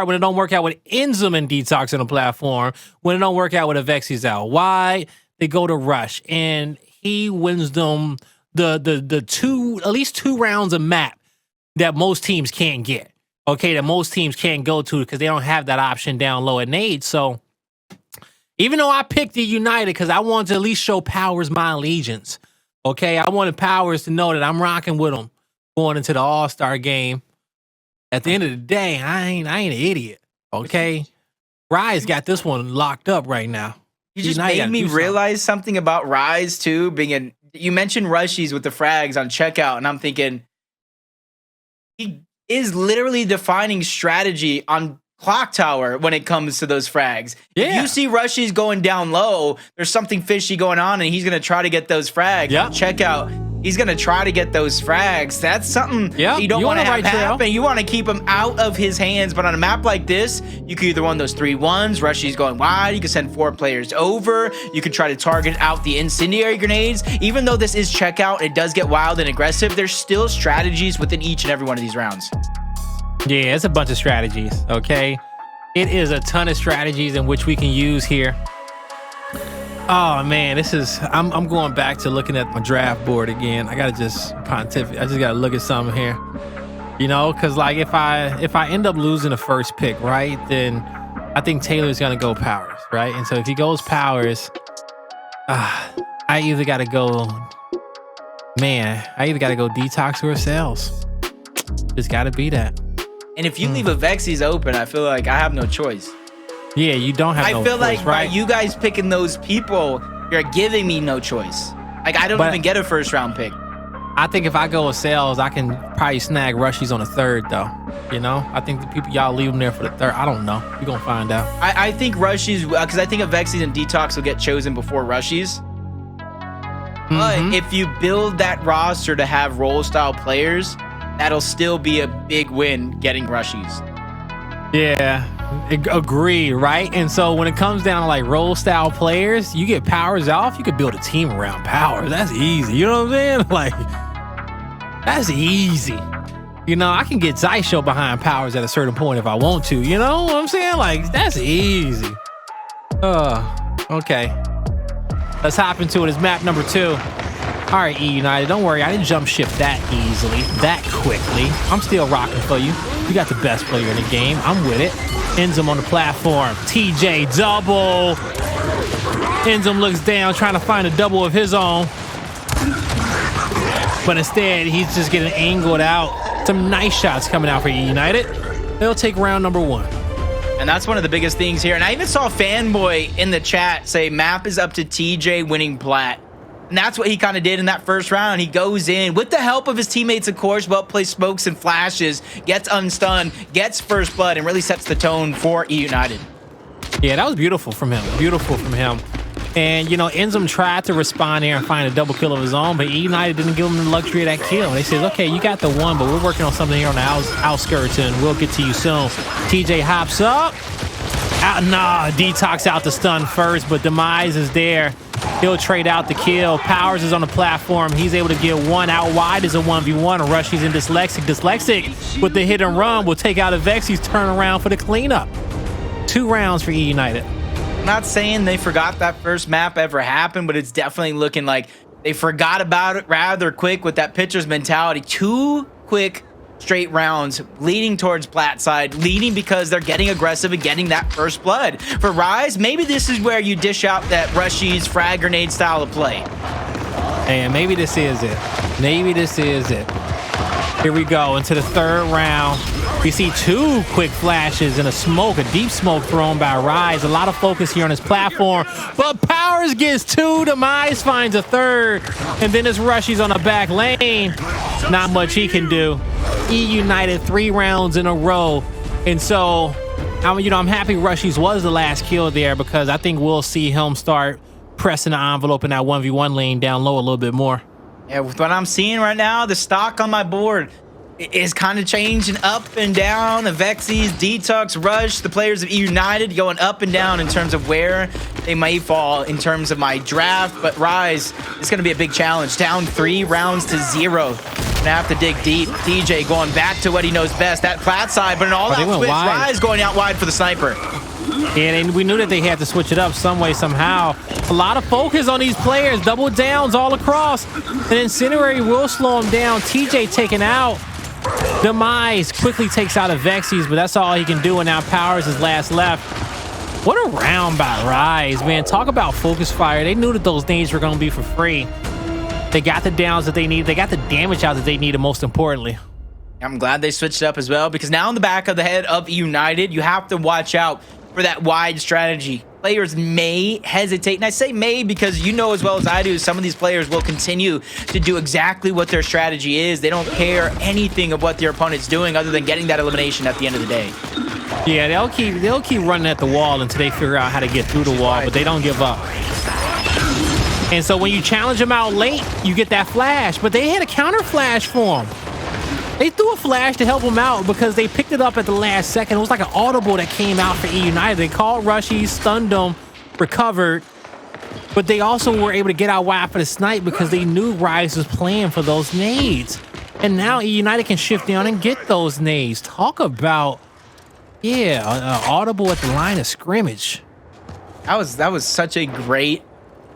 when it don't work out with INZEM and DeToX on the platform, when it don't work out with Avexys out wide, they go to Rush, and he wins them the two, at least 2 rounds of map that most teams can't get. Okay, that most teams can't go to because they don't have that option down low at nade. So even though I picked the United because I wanted to at least show Powerz my allegiance. Okay, I wanted Powerz to know that I'm rocking with him going into the All-Star game. At the end of the day, I ain't an idiot. Okay, Rise got this one locked up right now. You just made me realize something about Rise too. You mentioned Rushiez with the frags on checkout, and I'm thinking he is literally defining strategy on Clock Tower when it comes to those frags. Yeah. If you see Rushiez going down low, there's something fishy going on, and he's going to try to get those frags. Yeah. Check out. He's going to try to get those frags. That's something you don't want to have happen. You want to keep him out of his hands. But on a map like this, you could either win those 3-1s, Rushiez going wide. You can send 4 players over. You can try to target out the incendiary grenades. Even though this is checkout, it does get wild and aggressive. There's still strategies within each and every one of these rounds. Yeah, it's a bunch of strategies, okay? It is a ton of strategies in which we can use here. Oh, man, this is... I'm going back to looking at my draft board again. I got to just pontificate. I just got to look at something here. You know, because, like, if I end up losing the first pick, right, then I think Taylor's going to go Powerz, right? And so if he goes Powerz, I either got to go... Man, I either got to go DeToX or Cells. It's got to be that. And if you leave Avexys open, I feel like I have no choice. Yeah, you don't have no choice, I feel like by you guys picking those people, you're giving me no choice. Like, I don't even get a first-round pick. I think if I go with Cells, I can probably snag Rushiez on the 3rd, though. You know? I think the people, y'all leave them there for the 3rd. I don't know. We're going to find out. I think Rushiez, because I think Avexys and DeToX will get chosen before Rushiez. But if you build that roster to have role-style players, that'll still be a big win getting Rushiez. Yeah, agree, right? And so when it comes down to like role style players, you get Powerz off, you could build a team around Powerz. That's easy. You know what I'm saying? Like, that's easy. You know, I can get Zycho behind Powerz at a certain point if I want to. You know what I'm saying? Like, that's easy. Okay. Let's hop into it. It's map number 2. All right, eUnited, don't worry. I didn't jump ship that easily, that quickly. I'm still rocking for you. You got the best player in the game. I'm with it. INZEM on the platform. TJ double. INZEM looks down, trying to find a double of his own. But instead, he's just getting angled out. Some nice shots coming out for eUnited. They'll take round number 1. And that's one of the biggest things here. And I even saw Fanboy in the chat say map is up to TJ winning plat. And that's what he kind of did in that first round. He goes in with the help of his teammates, of course, well placed smokes and flashes, gets unstunned, gets first blood, and really sets the tone for eUnited. Yeah, that was beautiful from him. Beautiful from him. And, you know, INZEM tried to respond there and find a double kill of his own, but eUnited didn't give him the luxury of that kill. They said, okay, you got the one, but we're working on something here on the outskirts, and we'll get to you soon. TJ hops up. Nah, DeToX out the stun first, but Demise is there. He'll trade out the kill. Powerz is on the platform. He's able to get one. Out wide is a 1v1. Rushiez and Dyslexic. Dyslexic with the hit and run will take out Avexys, turn around for the cleanup. 2 rounds for eUnited. I'm not saying they forgot that first map ever happened, but it's definitely looking like they forgot about it rather quick with that pitcher's mentality. 2 quick straight rounds leading towards plat side, leading because they're getting aggressive and getting that first blood. For Rise, maybe this is where you dish out that Rushiez frag grenade style of play. And maybe this is it. Maybe this is it. Here we go into the 3rd round. We see 2 quick flashes and a deep smoke thrown by Rise. A lot of focus here on his platform, but Powerz gets 2. Demise finds a 3rd, and then it's Rushiez on the back lane. Not much he can do. eUnited 3 rounds in a row, and so I'm happy Rushiez was the last kill there, because I think we'll see him start pressing the envelope in that 1v1 lane down low a little bit more. Yeah, with what I'm seeing right now, the stock on my board is kind of changing up and down. Avexys, DeToX, Rush, the players of eUnited going up and down in terms of where they may fall in terms of my draft. But Rise is going to be a big challenge. Down 3 rounds to 0. Gonna have to dig deep. TJ going back to what he knows best, that plat side, but an all-out switch. Rise going out wide for the sniper. And we knew that they had to switch it up some way, somehow. A lot of focus on these players. Double downs all across. And Incinerary will slow him down. TJ taken out. Demise quickly takes out Avexys, but that's all he can do. And now Powerz is last left. What a round by Rise, man. Talk about focus fire. They knew that those nades were going to be for free. They got the downs that they need. They got the damage out that they needed, most importantly. I'm glad they switched it up as well, because now in the back of the head of eUnited, you have to watch out for that wide strategy. Players may hesitate, and I say may because you know as well as I do, some of these players will continue to do exactly what their strategy is. They don't care anything of what their opponent's doing other than getting that elimination at the end of the day. Yeah, they'll keep running at the wall until they figure out how to get through the wall, but they don't give up. And so when you challenge them out late, you get that flash, but they had a counter flash for them. They threw a flash to help him out because they picked it up at the last second. It was like an audible that came out for eUnited. They called Rushiez, stunned him, recovered, but they also were able to get out wide for the snipe because they knew Rise was playing for those nades. And now eUnited can shift down and get those nades. Talk about, audible at the line of scrimmage. That was such a great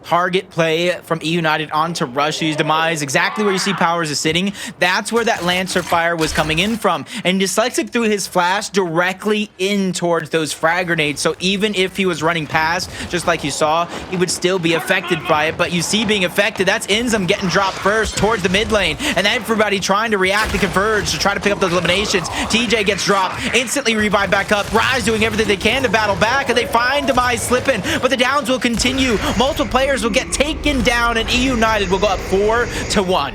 target play from eUnited onto Rushiez. Demise, exactly where you see Powerz is sitting. That's where that Lancer fire was coming in from. And Dyslexic threw his flash directly in towards those frag grenades. So even if he was running past, just like you saw, he would still be affected by it. But you see being affected, that's INZEM getting dropped first towards the mid lane. And everybody trying to react and converge to try to pick up those eliminations. TJ gets dropped, instantly revived back up. Rise doing everything they can to battle back, and they find Demise slipping. But the downs will continue. Multiple players will get taken down, and eUnited will go up 4-1.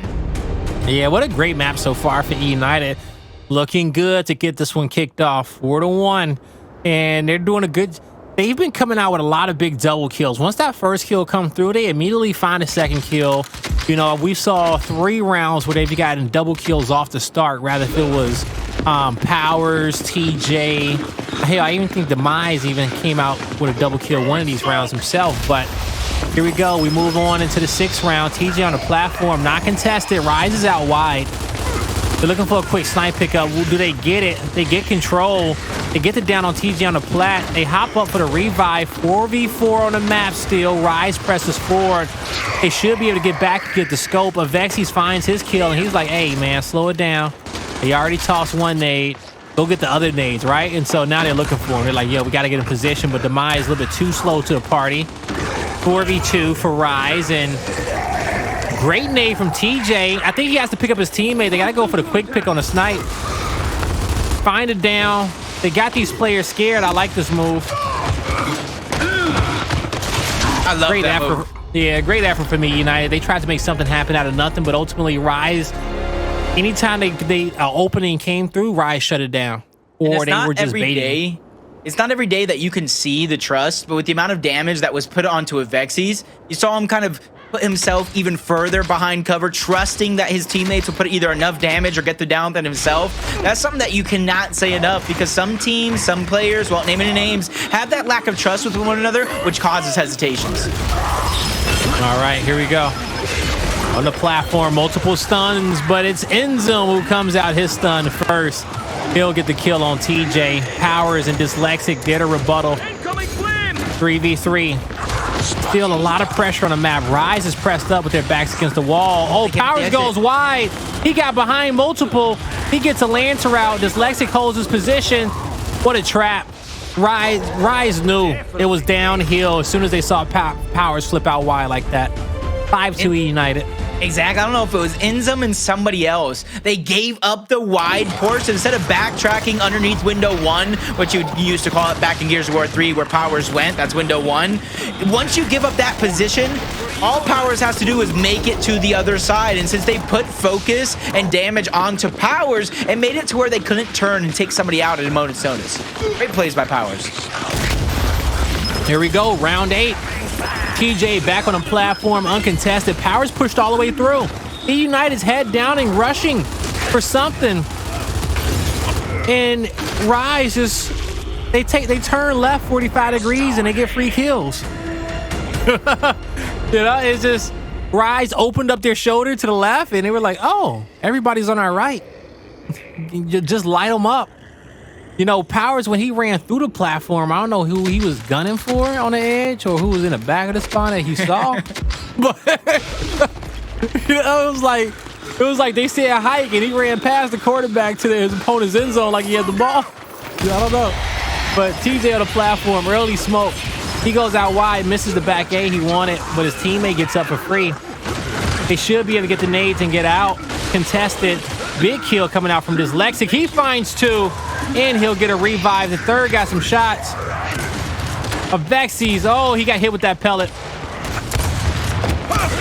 Yeah, what a great map so far for eUnited. Looking good to get this one kicked off, 4-1, and they're doing a good. They've been coming out with a lot of big double kills. Once that first kill come through, they immediately find a second kill. You know, we saw 3 rounds where they've gotten double kills off the start, rather if it was Powerz, TJ. Hell, I even think Demise even came out with a double kill one of these rounds himself. But here we go. We move on into the 6th round. TJ on the platform, not contested. Rises out wide. They're looking for a quick snipe pickup. Do they get it? They get control. They get the down on TJ on the plat. They hop up for the revive. 4v4 on the map still. Rise presses forward. They should be able to get back and get the scope. Avexys finds his kill, and he's like, hey, man, slow it down. They already tossed one nade. Go get the other nades, right? And so now they're looking for him. They're like, yo, we got to get in position, but Demise is a little bit too slow to the party. 4v2 for Rise, and great nade from TJ. I think he has to pick up his teammate. They got to go for the quick pick on the snipe. Find it down. They got these players scared. I like this move. I love that move. Yeah, great effort from eUnited. They tried to make something happen out of nothing, but ultimately Rise, anytime they opening came through, Rise shut it down. Or they were just baiting. It's not every day that you can see the trust, but with the amount of damage that was put onto Avexys, you saw him kind of put himself even further behind cover, trusting that his teammates will put either enough damage or get the down than himself. That's something that you cannot say enough, because some teams, some players, won't name any names, have that lack of trust with one another, which causes hesitations. All right, here we go. On the platform, multiple stuns, but it's INZEM who comes out his stun first. He'll get the kill on TJ. Powerz and Dyslexic did a rebuttal. 3v3. Still a lot of pressure on the map. Rise is pressed up with their backs against the wall. Oh, Powerz goes wide. He got behind multiple. He gets a Lancer out. Dyslexic holds his position. What a trap. Rise knew it was downhill as soon as they saw Powerz flip out wide like that. 5-2 eUnited. Exactly. I don't know if it was INZEM and somebody else. They gave up the wide ports instead of backtracking underneath window 1, which you used to call it back in Gears of War 3 where Powerz went. That's window 1. Once you give up that position, all Powerz has to do is make it to the other side. And since they put focus and damage onto Powerz, it made it to where they couldn't turn and take somebody out at a moment's notice. Great plays by Powerz. Here we go, round 8. TJ back on the platform, uncontested. Powerz pushed all the way through. eUnited's head down and rushing for something. And Rise just, they turn left 45 degrees and they get free kills. You know, it's just Rise opened up their shoulder to the left and they were like, oh, everybody's on our right. Just light them up. You know, Powerz, when he ran through the platform, I don't know who he was gunning for on the edge or who was in the back of the spawn that he saw. But you know, it was like they said hike and he ran past the quarterback to his opponent's end zone like he had the ball. I don't know. But TJ on the platform, early smoke. He goes out wide, misses the back A he wanted, but his teammate gets up for free. They should be able to get the nades and get out. Contested. Big kill coming out from Dyslexic. He finds 2, and he'll get a revive. The third got some shots. Avexys. Oh, he got hit with that pellet.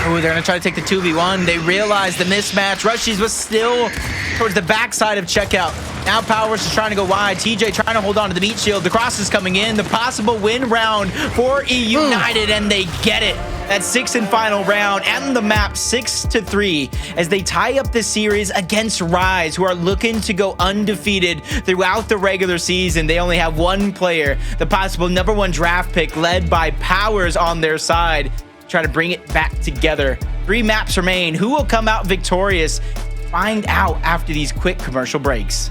Oh, they're going to try to take the 2v1. They realize the mismatch. Rushiez was still towards the backside of checkout. Now Powerz is trying to go wide. TJ trying to hold on to the meat shield. The cross is coming in. The possible win round for eUnited, and they get it. That 6th and final round and the map 6-3 as they tie up the series against Rise, who are looking to go undefeated throughout the regular season. They only have one player, the possible #1 draft pick led by Powerz on their side. Try to bring it back together. 3 maps remain. Who will come out victorious? Find out after these quick commercial breaks.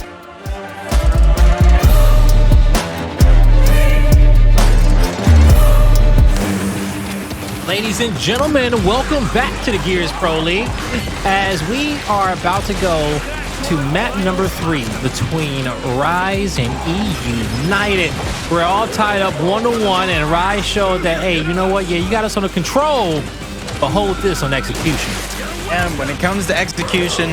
Ladies and gentlemen, welcome back to the Gears Pro League as we are about to go to map number 3 between Rise and eUnited. We're all tied up 1-1, and Rise showed that, hey, you know what? Yeah, you got us under control, but hold this on execution. And when it comes to execution,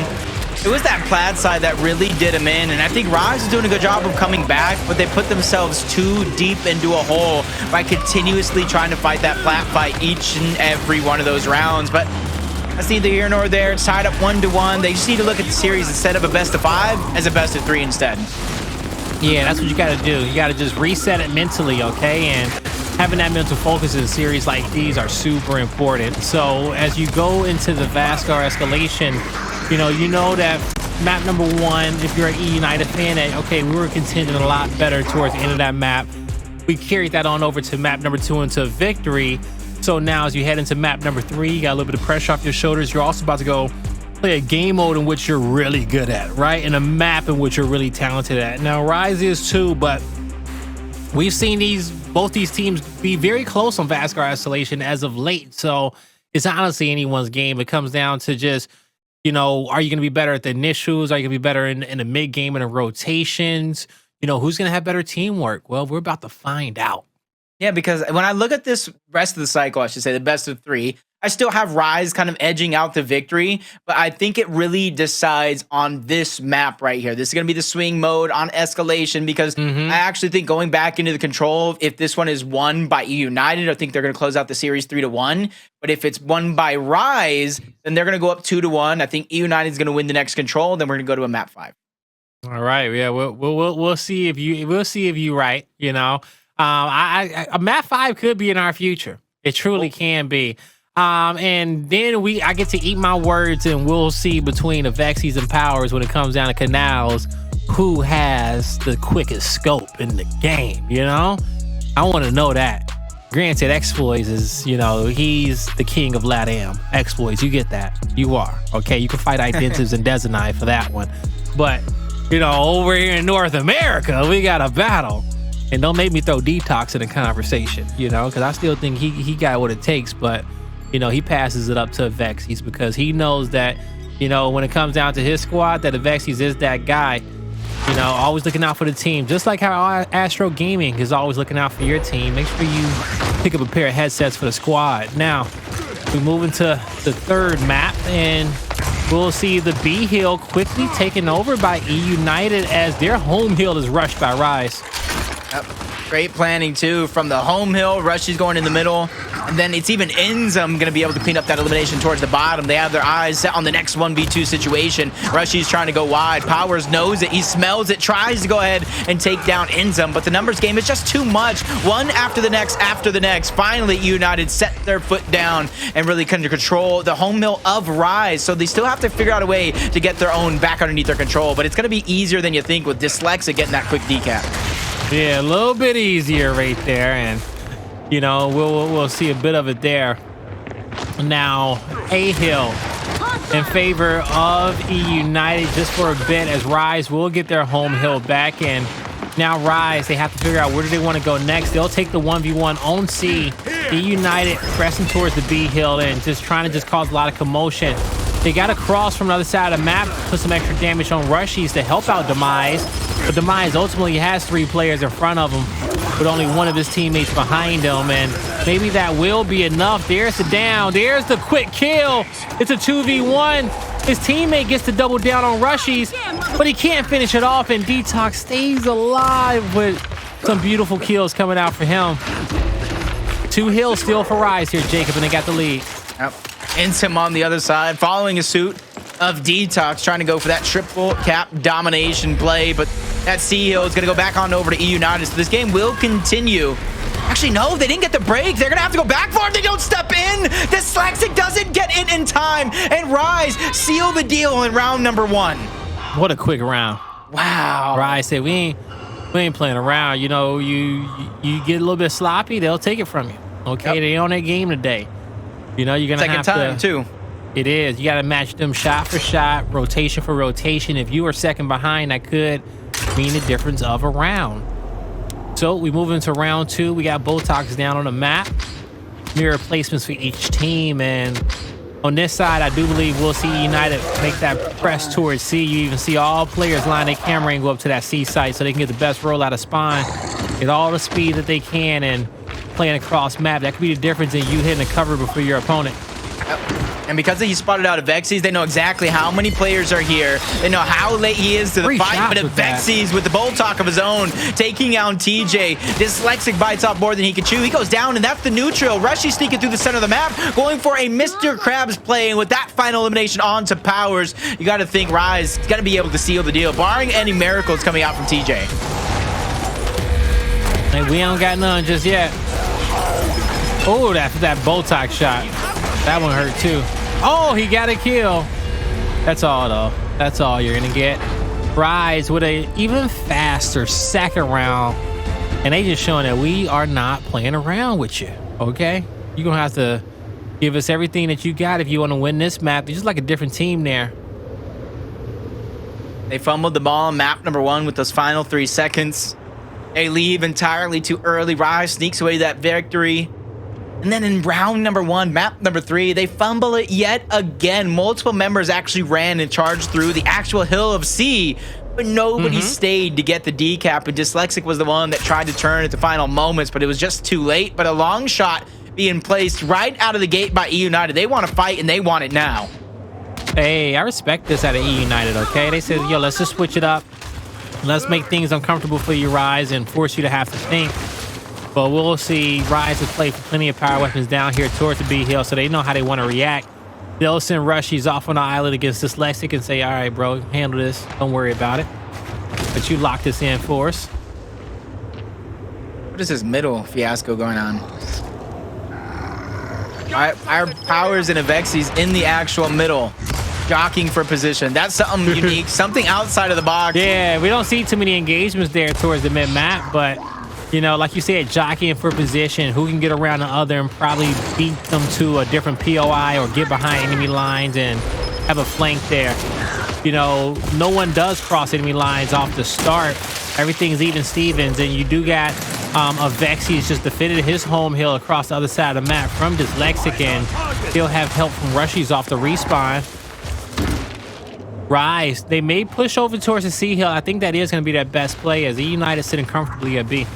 it was that plaid side that really did him in, and I think Rise is doing a good job of coming back, but they put themselves too deep into a hole by continuously trying to fight that plat fight each and every one of those rounds. But that's neither here nor there. It's tied up 1-1. They just need to look at the series instead of a best-of-5 as a best-of-3 instead. Yeah, that's what you got to do. You got to just reset it mentally, okay? And having that mental focus in a series like these are super important. So as you go into the Vasgar Escalation, you know that map number 1, if you're an eUnited fan, that, okay, we were contending a lot better towards the end of that map. We carried that on over to map number 2 into victory. So now as you head into map number 3, you got a little bit of pressure off your shoulders. You're also about to go play a game mode in which you're really good at, right? And a map in which you're really talented at. Now, Rise is too, but we've seen both these teams be very close on Vasgar Escalation as of late. So it's honestly anyone's game. It comes down to just, you know, are you going to be better at the initials? Are you going to be better in the mid game and the rotations? You know, who's going to have better teamwork? Well, we're about to find out. Yeah, because when I look at this rest of the cycle, I should say the best of 3, I still have Rise kind of edging out the victory, but I think it really decides on this map right here. This is going to be the swing mode on Escalation, because I actually think going back into the control, if this one is won by eUnited, I think they're going to close out the series 3-1. But if it's won by Rise, then they're going to go up 2-1. I think eUnited is going to win the next control. Then we're going to go to a map 5. All right, yeah, we'll see if you right. You know, a map 5 could be in our future. It truly can be. And then I get to eat my words, and we'll see between Avexys and Powerz when it comes down to Canals who has the quickest scope in the game. You know, I want to know that. Granted, Exploits is, you know, he's the king of LATAM. Exploits, you get that. You are. Okay, you can fight Identives and Desinite for that one. But, you know, over here in North America, we got a battle. And don't make me throw DeToX in the conversation, you know, because I still think he got what it takes. But, you know, he passes it up to Avexys because he knows that, you know, when it comes down to his squad, that Avexys is that guy, you know, always looking out for the team. Just like how Astro Gaming is always looking out for your team. Make sure you pick up a pair of headsets for the squad. Now, we move into the third map, and we'll see the B hill quickly taken over by eUnited as their home hill is rushed by Rise. Yep. Great planning, too, from the home hill. Rushiez going in the middle. And then it's even INZEM going to be able to clean up that elimination towards the bottom. They have their eyes set on the next 1v2 situation. Rushiez trying to go wide. Powerz knows it. He smells it. Tries to go ahead and take down INZEM. But the numbers game is just too much. One after the next, after the next. Finally, eUnited set their foot down and really kind of control the home hill of Rise. So they still have to figure out a way to get their own back underneath their control. But it's going to be easier than you think with Dyslexic getting that quick decap. Yeah, a little bit easier right there, and you know we'll see a bit of it there. Now A hill in favor of eUnited just for a bit, as Rise will get their home hill back, and now Rise, they have to figure out where do they want to go next. They'll take the 1v1 on C. eUnited pressing towards the B hill and just trying to cause a lot of commotion. They got to cross from the other side of the map, put some extra damage on Rushiez to help out Demise. But Demise ultimately has 3 players in front of him with only one of his teammates behind him. And maybe that will be enough. There's the down. There's the quick kill. It's a 2v1. His teammate gets to double down on Rushiez, but he can't finish it off. And DeToX stays alive with some beautiful kills coming out for him. 2 hills still for Rise here, Jacob, and they got the lead. Yep. INZEM on the other side, following a suit of DeToX, trying to go for that triple cap domination play, but that C hill is going to go back on over to eUnited, so this game will continue. Actually, no, they didn't get the break. They're going to have to go back for it. They don't step in. Dyslexic doesn't get in time, and Rise seal the deal in round number 1. What a quick round. Wow. Rise said, we ain't playing around. You know, you get a little bit sloppy, they'll take it from you. Okay, yep. They on that game today. You know, you're going to have to... Second time, too. It is. You got to match them shot for shot, rotation for rotation. If you are second behind, that could mean the difference of a round. So we move into round 2. We got DeToX down on the map. Mirror placements for each team. And on this side, I do believe we'll see United make that press towards C. You even see all players line their camera and go up to that C site so they can get the best roll out of spawn, get all the speed that they can, and playing across map. That could be the difference in you hitting the cover before your opponent. Yep. And because he spotted out Avexys, they know exactly how many players are here. They know how late he is to the fight. But Avexys with the bolt talk of his own, taking out TJ. Dyslexic bites off more than he can chew. He goes down, and that's the neutral. Rushiez sneaking through the center of the map, going for a Mr. Krabs play. And with that final elimination on to Powerz, you got to think Rise is going to be able to seal the deal, barring any miracles coming out from TJ. Hey, we don't got none just yet. Oh, that DeToX shot. That one hurt too. Oh, he got a kill. That's all though. That's all you're gonna get. Rise with a even faster second round. And they just showing that we are not playing around with you. Okay? You're gonna have to give us everything that you got if you want to win this map. You're just like a different team there. They fumbled the ball on map number 1 with those final 3 seconds. They leave entirely too early. Rise sneaks away that victory. And then in round number 1, map number 3, they fumble it yet again. Multiple members actually ran and charged through the actual hill of C, but nobody stayed to get the decap. And Dyslexic was the one that tried to turn at the final moments, but it was just too late. But a long shot being placed right out of the gate by eUnited. They want to fight, and they want it now. Hey, I respect this out of eUnited, okay? They said, yo, let's just switch it up. Let's make things uncomfortable for you, Rise, and force you to have to think. But we'll see. Rise has played for plenty of power weapons down here towards the B hill, so they know how they want to react. They'll send Rushiez off on the island against Dyslexic and say, all right, bro, handle this. Don't worry about it. But you lock this in for us. What is this middle fiasco going on? Our Powerz and Avexys in the actual middle, jockeying for position. That's something unique, something outside of the box. Yeah, we don't see too many engagements there towards the mid-map, but, you know, like you said, jockeying for position, who can get around the other and probably beat them to a different POI or get behind enemy lines and have a flank there. You know, no one does cross enemy lines off the start. Everything's even Stevens, and you do got Avexys just defended his home hill across the other side of the map from Dyslexic, and he'll have help from Rushiez off the respawn. Rise, they may push over towards the C hill. I think that is going to be their best play as eUnited sitting comfortably at B.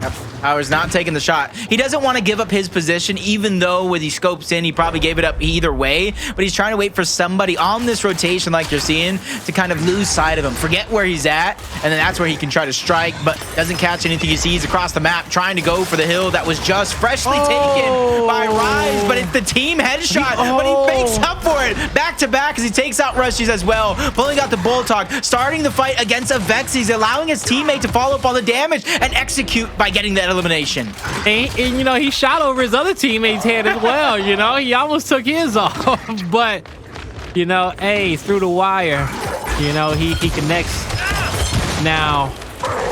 Yep. Powerz not taking the shot. He doesn't want to give up his position, even though when he scopes in, he probably gave it up either way. But he's trying to wait for somebody on this rotation, like you're seeing, to kind of lose sight of him, forget where he's at, and then that's where he can try to strike, but doesn't catch anything. You see he's across the map trying to go for the hill that was just freshly taken by Rise, but it's the team headshot, but he fakes up for it. Back to back as he takes out Rushiez as well, pulling out the Bulltalk, starting the fight against Avexys, allowing his teammate to follow up all the damage and execute by getting that elimination. And you know, he shot over his other teammate's head as well. You know, he almost took his off, but you know, hey, through the wire, you know, he connects. Now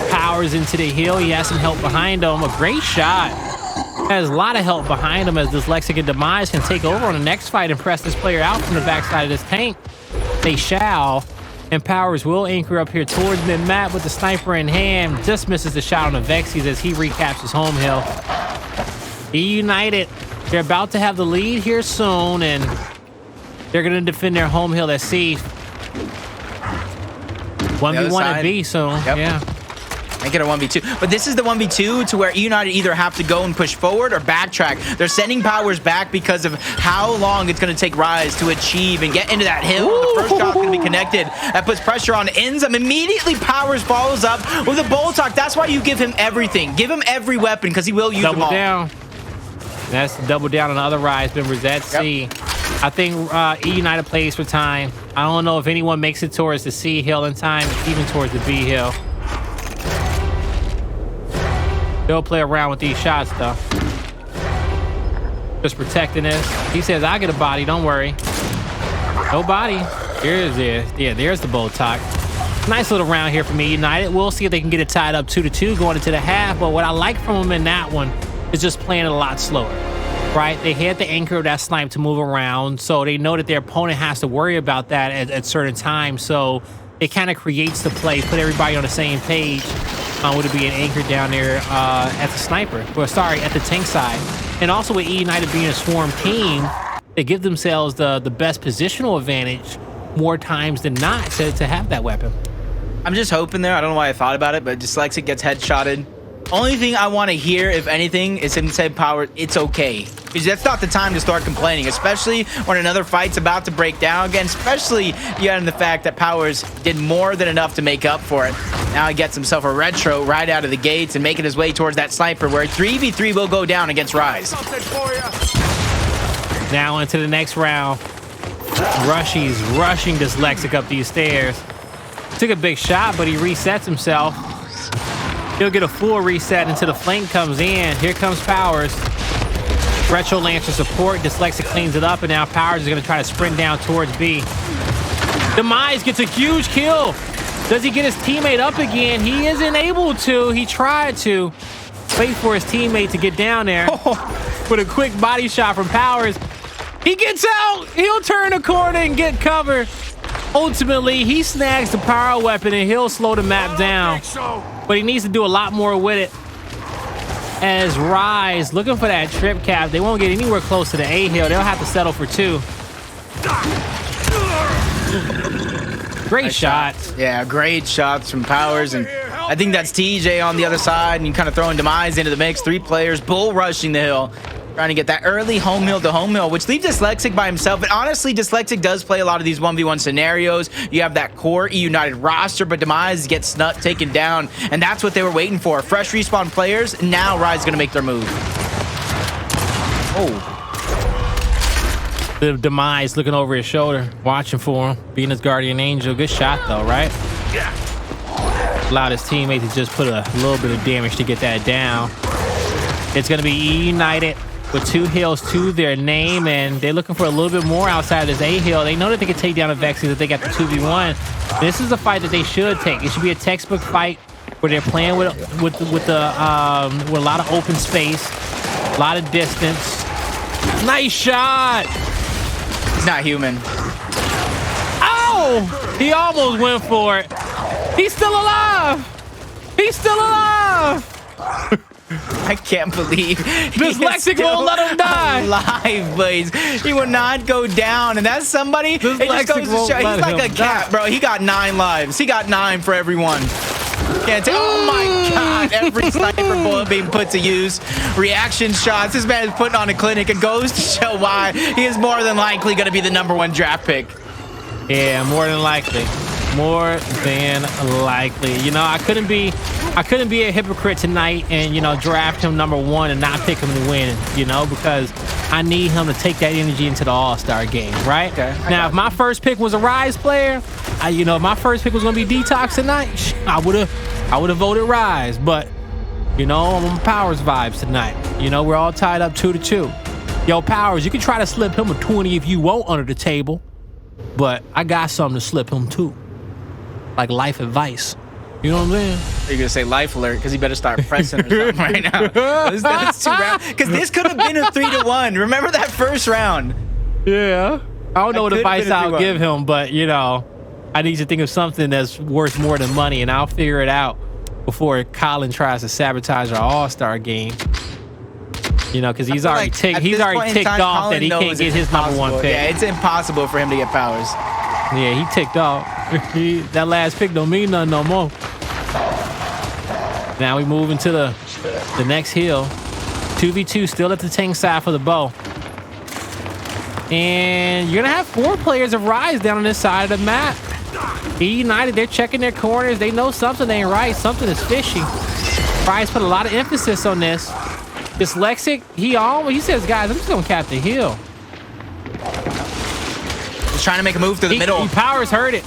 Powerz into the hill. He has some help behind him. A great shot. Has a lot of help behind him as Dyslexic and Demise can take over on the next fight and press this player out from the backside of this tank. They shall. And Powerz will anchor up here towards mid-map with the sniper in hand. Just misses the shot on Avexys as he recaps his home hill. eUnited, they're about to have the lead here soon, and they're going to defend their home hill at C. 1v1 at B soon. Yep. Yeah. Make it a 1v2. But this is the 1v2 to where eUnited either have to go and push forward or backtrack. They're sending Powerz back because of how long it's going to take Rise to achieve and get into that hill. The first shot's going to be connected. That puts pressure on INZEM. Immediately, Powerz follows up with a Bulltalk. That's why you give him everything. Give him every weapon because he will use them all. Double down. That's the double down on the other Rise members at C. I think eUnited plays for time. I don't know if anyone makes it towards the C hill in time, even towards the B hill. They'll play around with these shots, though. Just protecting this. He says, I get a body, don't worry. No body. Here's it. Yeah, there's the Bulltalk. Nice little round here from eUnited. We'll see if they can get it tied up 2-2 going into the half. But what I like from them in that one is just playing it a lot slower. Right? They had the anchor of that snipe to move around. So they know that their opponent has to worry about that at certain times. So it kind of creates the play, put everybody on the same page. Would it be an anchor down there at the sniper? Or sorry, at the tank side. And also with eUnited being a swarm team, they give themselves the best positional advantage more times than not to have that weapon. I'm just hoping there. I don't know why I thought about it, but Dyslexic gets headshotted. Only thing I want to hear, if anything, is him say, Powerz, it's okay. Because that's not the time to start complaining, especially when another fight's about to break down again, especially in the fact that Powerz did more than enough to make up for it. Now he gets himself a retro right out of the gates and making his way towards that sniper where 3v3 will go down against Rise. Now into the next round. Rushiez rushing Dyslexic up these stairs. Took a big shot, but he resets himself. He'll get a full reset until the flank comes in. Here comes Powerz. Retro Lancer support. Dyslexic cleans it up, and now Powerz is going to try to sprint down towards B. Demise gets a huge kill. Does he get his teammate up again? He isn't able to. He tried to. Wait for his teammate to get down there. With a quick body shot from Powerz. He gets out. He'll turn the corner and get cover. Ultimately, he snags the power weapon, and he'll slow the map down. But he needs to do a lot more with it. As Rise looking for that trip cap, they won't get anywhere close to the A hill. They'll have to settle for 2. Great shots. Yeah, great shots from Powerz, and I think that's TJ on the other side, and you kind of throwing Demise into the mix. 3 players bull rushing the hill, Trying to get that early home meal to home meal, which leaves Dyslexic by himself. But honestly, Dyslexic does play a lot of these 1v1 scenarios. You have that core eUnited roster, but Demise gets taken down, and that's what they were waiting for. Fresh respawn players. Now Rise is going to make their move. Oh. The Demise looking over his shoulder, watching for him, being his guardian angel. Good shot, though, right? Yeah. Allowed his teammate to just put a little bit of damage to get that down. It's going to be eUnited with 2 hills to their name, and they're looking for a little bit more outside of this A hill. They know that they can take down Avexys if they got the 2v1. This is a fight that they should take. It should be a textbook fight where they're playing with a lot of open space, a lot of distance. Nice shot. He's not human. Oh! He almost went for it. He's still alive. He's still alive. I can't believe Dyslexic won't let him die. Alive, please. He will not go down, and that's somebody. It just goes to show. He's like a cat, bro. He got 9 lives. He got 9 for everyone. Can't tell. Oh my God! Every sniper bullet being put to use. Reaction shots. This man is putting on a clinic, and goes to show why he is more than likely going to be the #1 draft pick. Yeah, more than likely. More than likely. You know, I couldn't be a hypocrite tonight and, you know, draft him #1 and not pick him to win, you know, because I need him to take that energy into the All-Star game, right? Okay. Now, if my first pick was a Rise player, if my first pick was going to be DeToX tonight, I would have voted Rise, but you know, I'm on Powerz vibes tonight. You know, we're all tied up 2-2. Yo, Powerz, you can try to slip him a 20 if you want under the table, but I got something to slip him too. Like life advice. You know what I'm saying? You're gonna say life alert because he better start pressing or something right now. That's 2 rounds. Because this could have been a 3-1. Remember that first round? Yeah. I don't know what advice I'll give him, but you know, I need to think of something that's worth more than money, and I'll figure it out before Colin tries to sabotage our All-Star game. You know, because he's already ticked off that he can't get his #1 pick. Yeah, it's impossible for him to get Powerz. Yeah, he ticked off. That last pick don't mean nothing no more. Now we move into the next hill. 2v2 still at the tank side for the bow. And you're gonna have 4 players of Rise down on this side of the map. eUnited, they're checking their corners. They know something ain't right. Something is fishy. Rise put a lot of emphasis on this. Dyslexic, he says, guys, I'm just gonna cap the hill. He's trying to make a move through the middle. Powerz heard it.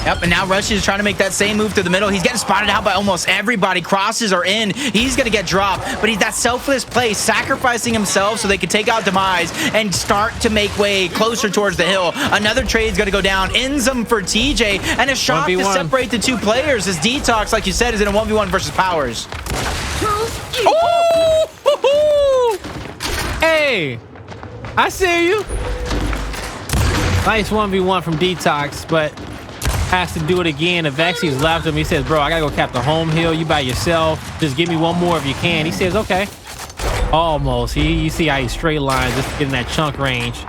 Yep, and now Rushiez is trying to make that same move through the middle. He's getting spotted out by almost everybody. Crosses are in. He's going to get dropped, but he's that selfless play, sacrificing himself so they can take out Demise and start to make way closer towards the hill. Another trade is going to go down. INZEM for TJ, and a shot to separate the 2 players as DeToX, like you said, is in a 1v1 versus Powerz. Oh! Hey, I see you. Nice 1v1 from DeToX, but has to do it again. Avexys left him. He says, bro, I gotta go cap the home hill. You by yourself. Just give me 1 more if you can. He says, okay. Almost. You see how he straight lines just to get in that chunk range.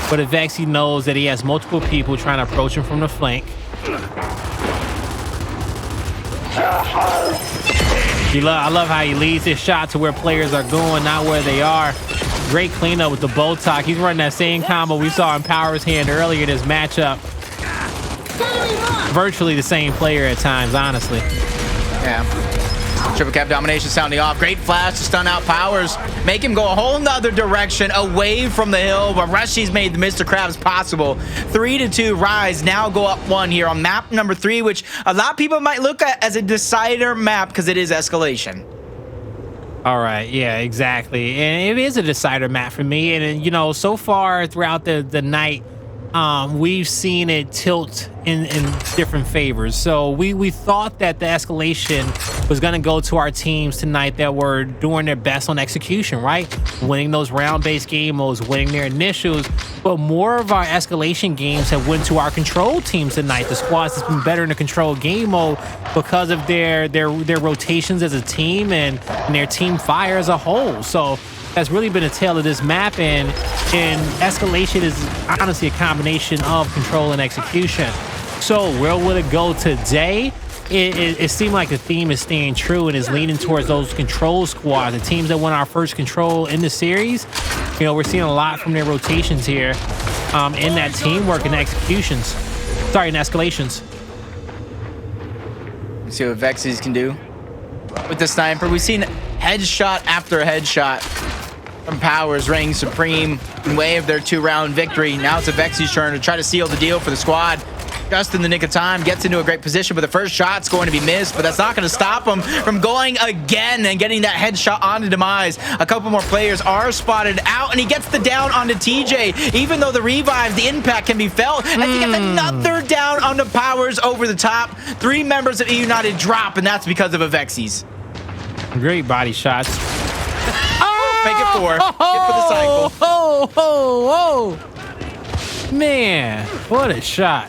But Avexys knows that he has multiple people trying to approach him from the flank. I love how he leads his shot to where players are going, not where they are. Great cleanup with the BoToX. He's running that same combo we saw in Powerz hand earlier in this matchup. Virtually the same player at times, honestly. Yeah. Triple cap domination sounding off. Great flash to stun out Powerz. Make him go a whole nother direction away from the hill, but Rushiez made the Mr. Krabs possible. 3-2 Rise now go up 1 here on map #3, which a lot of people might look at as a decider map because it is Escalation. All right, yeah, exactly. And it is a decider map for me. And, you know, so far throughout the night, we've seen it tilt in different favors. So we thought that the Escalation was going to go to our teams tonight that were doing their best on execution, right? Winning those round-based game modes, winning their initials. But more of our Escalation games have went to our control teams tonight. The squads that's been better in the control game mode because of their rotations as a team and their team fire as a whole. So that's really been a tale of this map, and Escalation is honestly a combination of control and execution. So where will it go today? it seemed like the theme is staying true and is leaning towards those control squads, the teams that won our first control in the series. You know, we're seeing a lot from their rotations here in that teamwork and executions. Sorry, in escalations. Let's see what Avexys can do with the sniper. We've seen headshot after headshot from Powerz reigning supreme in way of their 2-round victory. Now it's Avexys' turn to try to seal the deal for the squad. Just in the nick of time, gets into a great position, but the first shot's going to be missed, but that's not going to stop him from going again and getting that headshot onto Demise. A couple more players are spotted out, and he gets the down onto TJ. Even though the revives, the impact can be felt, and he gets another down onto Powerz over the top. 3 members of eUnited drop, and that's because of Avexys. Great body shots. Make it 4. Get for the cycle. Man, what a shot.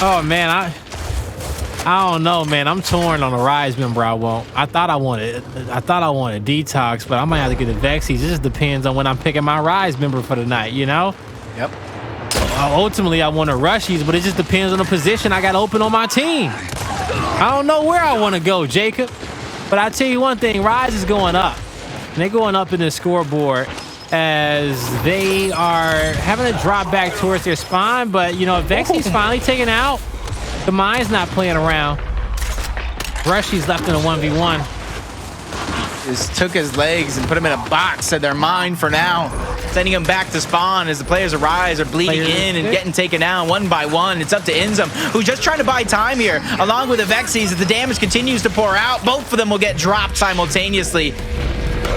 Oh man, I don't know, man. I'm torn on the Rise member. I thought I wanted DeToX, but I might have to get the Avexys. It just depends on when I'm picking my Rise member for the night, you know? Yep. Ultimately, I want a Rushiez, but it just depends on the position I got open on my team. I don't know where I want to go, Jacob. But I tell you one thing, Rise is going up. And they're going up in the scoreboard as they are having to drop back towards their spawn. But, you know, Avexys finally taken out. Demise not playing around. Rushiez left in a 1v1. Just took his legs and put him in a box, said they're mine for now. Sending him back to spawn as the players of Rise are bleeding in and getting taken down one by one. It's up to INZEM, who's just trying to buy time here, along with Avexys. As the damage continues to pour out, both of them will get dropped simultaneously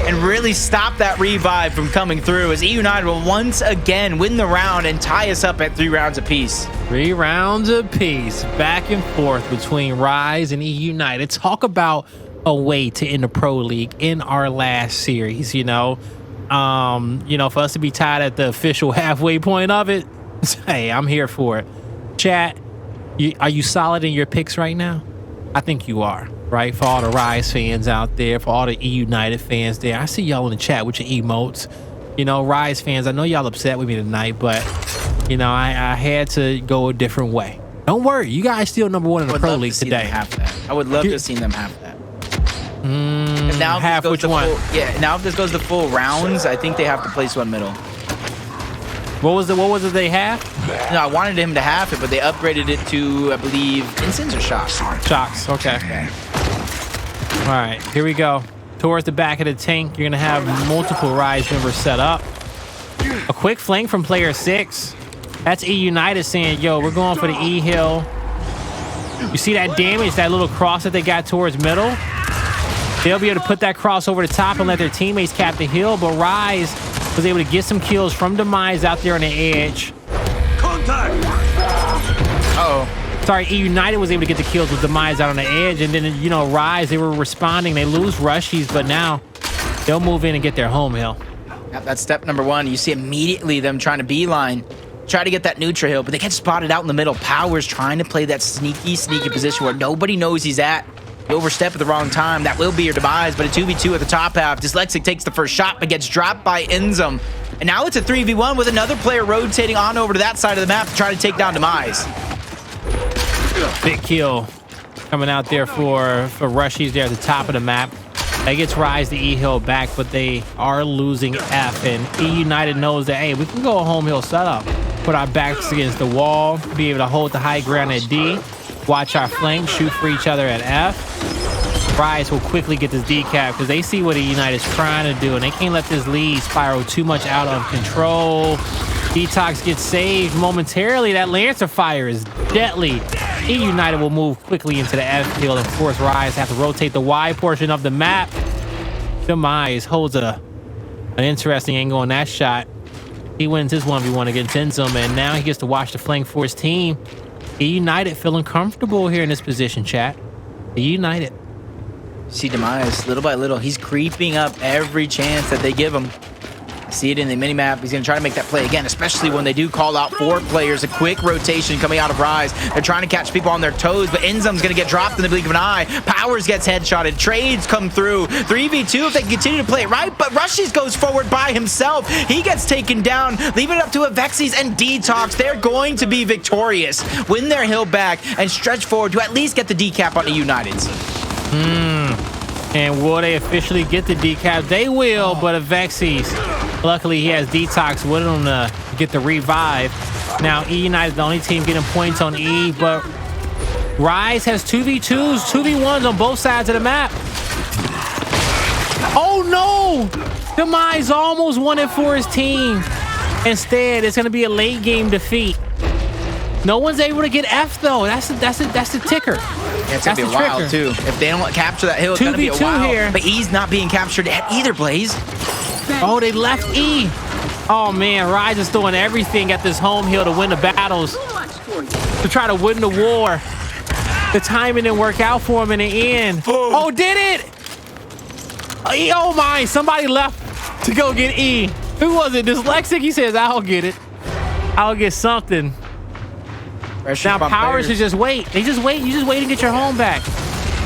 and really stop that revive from coming through, as eUnited will once again win the round and tie us up at 3 rounds apiece. 3 rounds apiece, back and forth between Rise and eUnited. Talk about a way to end the Pro League in our last series, you know. For us to be tied at the official halfway point of it, hey, I'm here for it. Chat, are you solid in your picks right now? I think you are, right? For all the Rise fans out there, for all the eUnited fans there, I see y'all in the chat with your emotes. You know, Rise fans, I know y'all upset with me tonight, but, you know, I had to go a different way. Don't worry, you guys still #1 in the Pro League today. I would love to have seen them have that. Now half which one? Now if this goes to full rounds, I think they have to place one middle. What was it they have? No, I wanted him to have it, but they upgraded it to, I believe, incense or shocks. Shocks, okay. All right, here we go. Towards the back of the tank, you're gonna have multiple Rise members set up. A quick flank from player 6. That's eUnited saying, yo, we're going for the E hill. You see that damage, that little cross that they got towards middle? They'll be able to put that cross over the top and let their teammates cap the hill, but Rise was able to get some kills from Demise out there on the edge. Contact! Sorry, eUnited was able to get the kills with Demise out on the edge, and then, you know, Rise, they were responding. They lose Rushiez, but now they'll move in and get their home hill. Yep, that's step number 1. You see immediately them trying to beeline, try to get that neutral hill, but they get spotted out in the middle. Powerz trying to play that sneaky position where nobody knows he's at. You overstep at the wrong time, that will be your demise, but a 2v2 at the top half. Dyslexic takes the first shot, but gets dropped by INZEM. And now it's a 3v1 with another player rotating on over to that side of the map to try to take down Demise. Big kill coming out there for Rushiez there at the top of the map. That gets Rise the E hill back, but they are losing F, and eUnited knows that, hey, we can go a home hill setup. Put our backs against the wall, be able to hold the high ground at D, watch our flank, shoot for each other at F. Rise will quickly get this decap because they see what eUnited is trying to do, and they can't let this lead spiral too much out of control. DeToX gets saved momentarily. That Lancer fire is deadly. eUnited will move quickly into the F field and force Rise to have to rotate the Y portion of the map. Demise holds an interesting angle on that shot. He wins his 1v1 against INZEM, and now he gets to watch the flank for his team. eUnited feeling comfortable here in this position, chat. eUnited. See Demise, little by little, he's creeping up every chance that they give him. See it in the minimap. He's going to try to make that play again, especially when they do call out 4 players. A quick rotation coming out of Rise. They're trying to catch people on their toes, but INZEM's going to get dropped in the blink of an eye. Powerz gets headshotted. Trades come through. 3v2 if they can continue to play it right, but Rushiez goes forward by himself. He gets taken down, leaving it up to Avexys and DeToX. They're going to be victorious, win their hill back, and stretch forward to at least get the decap on eUnited. And will they officially get the decap? They will, but Avexys, luckily he has DeToX with him to get the revive. Now eUnited is the only team getting points on E, but Rise has 2v2s, 2v1s on both sides of the map. Oh no! Demise almost won it for his team. Instead, it's gonna be a late game defeat. No one's able to get F though. That's the ticker. Yeah, it's gonna be a while too. If they don't capture that hill, it's gonna be a while. Here. But E's not being captured at either, Blaze. Oh, they left E. Oh man, Rise is doing everything at this home hill to win the battles, to try to win the war. The timing didn't work out for him in the end. Oh, did it? Oh my, somebody left to go get E. Who was it? Dyslexic? He says, I'll get it. I'll get something. Now Powerz should just wait. They just wait. You just wait and get your home back.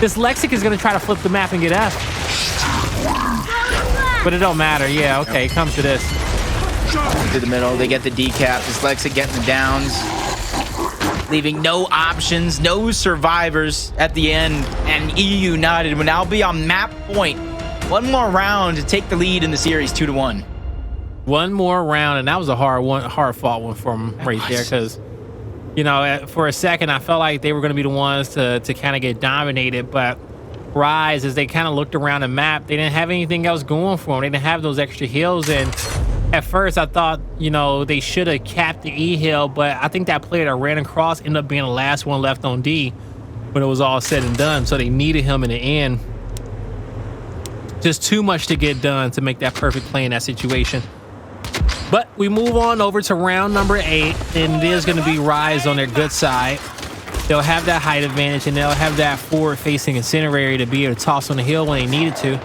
Dyslexic is going to try to flip the map and get F. But it don't matter. Yeah, okay, it comes to this. To the middle, they get the decap. Dyslexic getting the downs. Leaving no options, no survivors at the end. And eUnited will now be on map point. One more round to take the lead in the series, 2-1. One more round, and that was a hard fought one for them right there, because you know, for a second I felt like they were going to be the ones to kind of get dominated, but Rise, as they kind of looked around the map, they didn't have anything else going for them. They didn't have those extra hills, and at first I thought, you know, they should have capped the E hill, but I think that player that ran across ended up being the last one left on D when it was all said and done, so they needed him in the end. Just too much to get done to make that perfect play in that situation. But we move on over to round number 8, and it is going to be Rise on their good side. They'll have that height advantage, and they'll have that forward-facing incinerator to be able to toss on the hill when they needed to.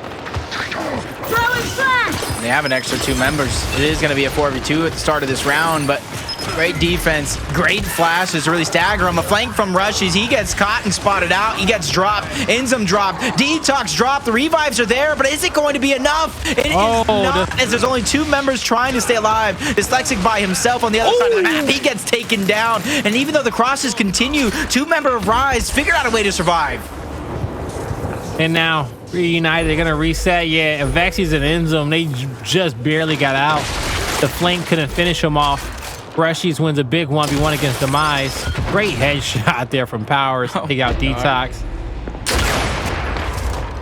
They have an extra 2 members. It is going to be a 4v2 at the start of this round, but great defense, great flashes to really stagger him. A flank from Rushiez. He gets caught and spotted out. He gets dropped. INZEM dropped. DeToX dropped. The revives are there, but is it going to be enough? It is not, as there's only 2 members trying to stay alive. Dyslexic by himself on the other side of the map. He gets taken down, and even though the crosses continue, 2 members of Rise figured out a way to survive. And now reunited, they're gonna reset. Yeah, Avexys and INZEM, they just barely got out. The flank couldn't finish them off. Rushiez wins a big 1v1 against Demise. Great headshot there from Powerz. Take out DeToX.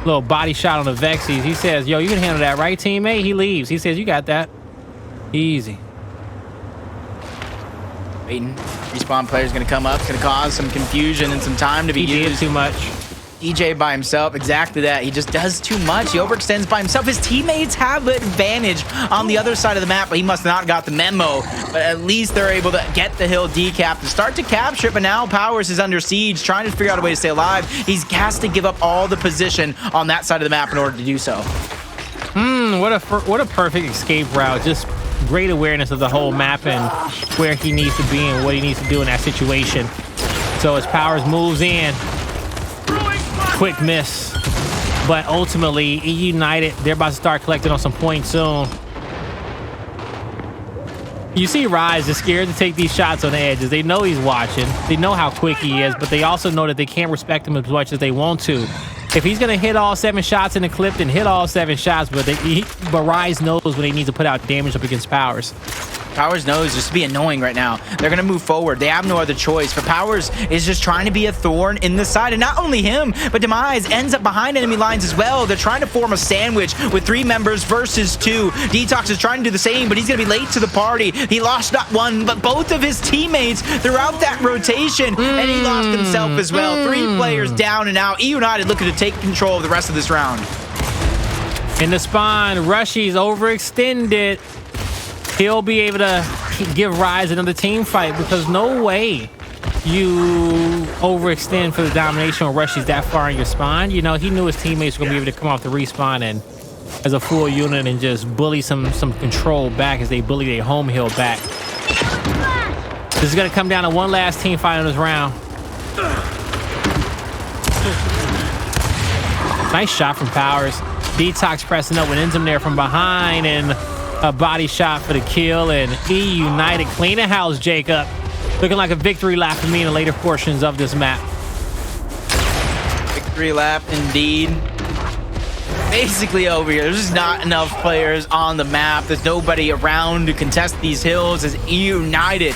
Little body shot on Avexys. He says, yo, you can handle that, right, teammate? He leaves. He says, you got that. Easy. Waiting. Respawn player's gonna come up. It's gonna cause some confusion and some time to be used. He did too much. DJ by himself, exactly that. He just does too much. He overextends by himself. His teammates have an advantage on the other side of the map, but he must not have got the memo. But at least they're able to get the hill decap to start to capture it, but now Powerz is under siege, trying to figure out a way to stay alive. He has to give up all the position on that side of the map in order to do so. What a perfect escape route. Just great awareness of the whole map and where he needs to be and what he needs to do in that situation. So as Powerz moves in, quick miss, but ultimately eUnited, they're about to start collecting on some points soon. You see Rise is scared to take these shots on the edges. They know he's watching, they know how quick he is, but they also know that they can't respect him as much as they want to. If he's gonna hit all 7 shots in the clip, then hit all 7 shots, but Rise knows when they need to put out damage up against Powerz. Powerz knows just to be annoying right now. They're going to move forward. They have no other choice. But Powerz is just trying to be a thorn in the side. And not only him, but Demise ends up behind enemy lines as well. They're trying to form a sandwich with 3 members versus 2. DeToX is trying to do the same, but he's going to be late to the party. He lost not one, but both of his teammates throughout that rotation. And he lost himself as well. 3 players down and out. eUnited looking to take control of the rest of this round. In the spawn, Rushiez overextended. He'll be able to give Rise another team fight, because no way you overextend for the domination or Rushiez that far in your spawn. You know, he knew his teammates were going to be able to come off the respawn and as a full unit and just bully some control back as they bully their home hill back. This is going to come down to one last team fight in this round. Nice shot from Powerz. DeToX pressing up with INZEM there from behind, and a body shot for the kill. And eUnited cleaning house, Jacob. Looking like a victory lap for me in the later portions of this map. Victory lap indeed. Basically over here, there's just not enough players on the map. There's nobody around to contest these hills as eUnited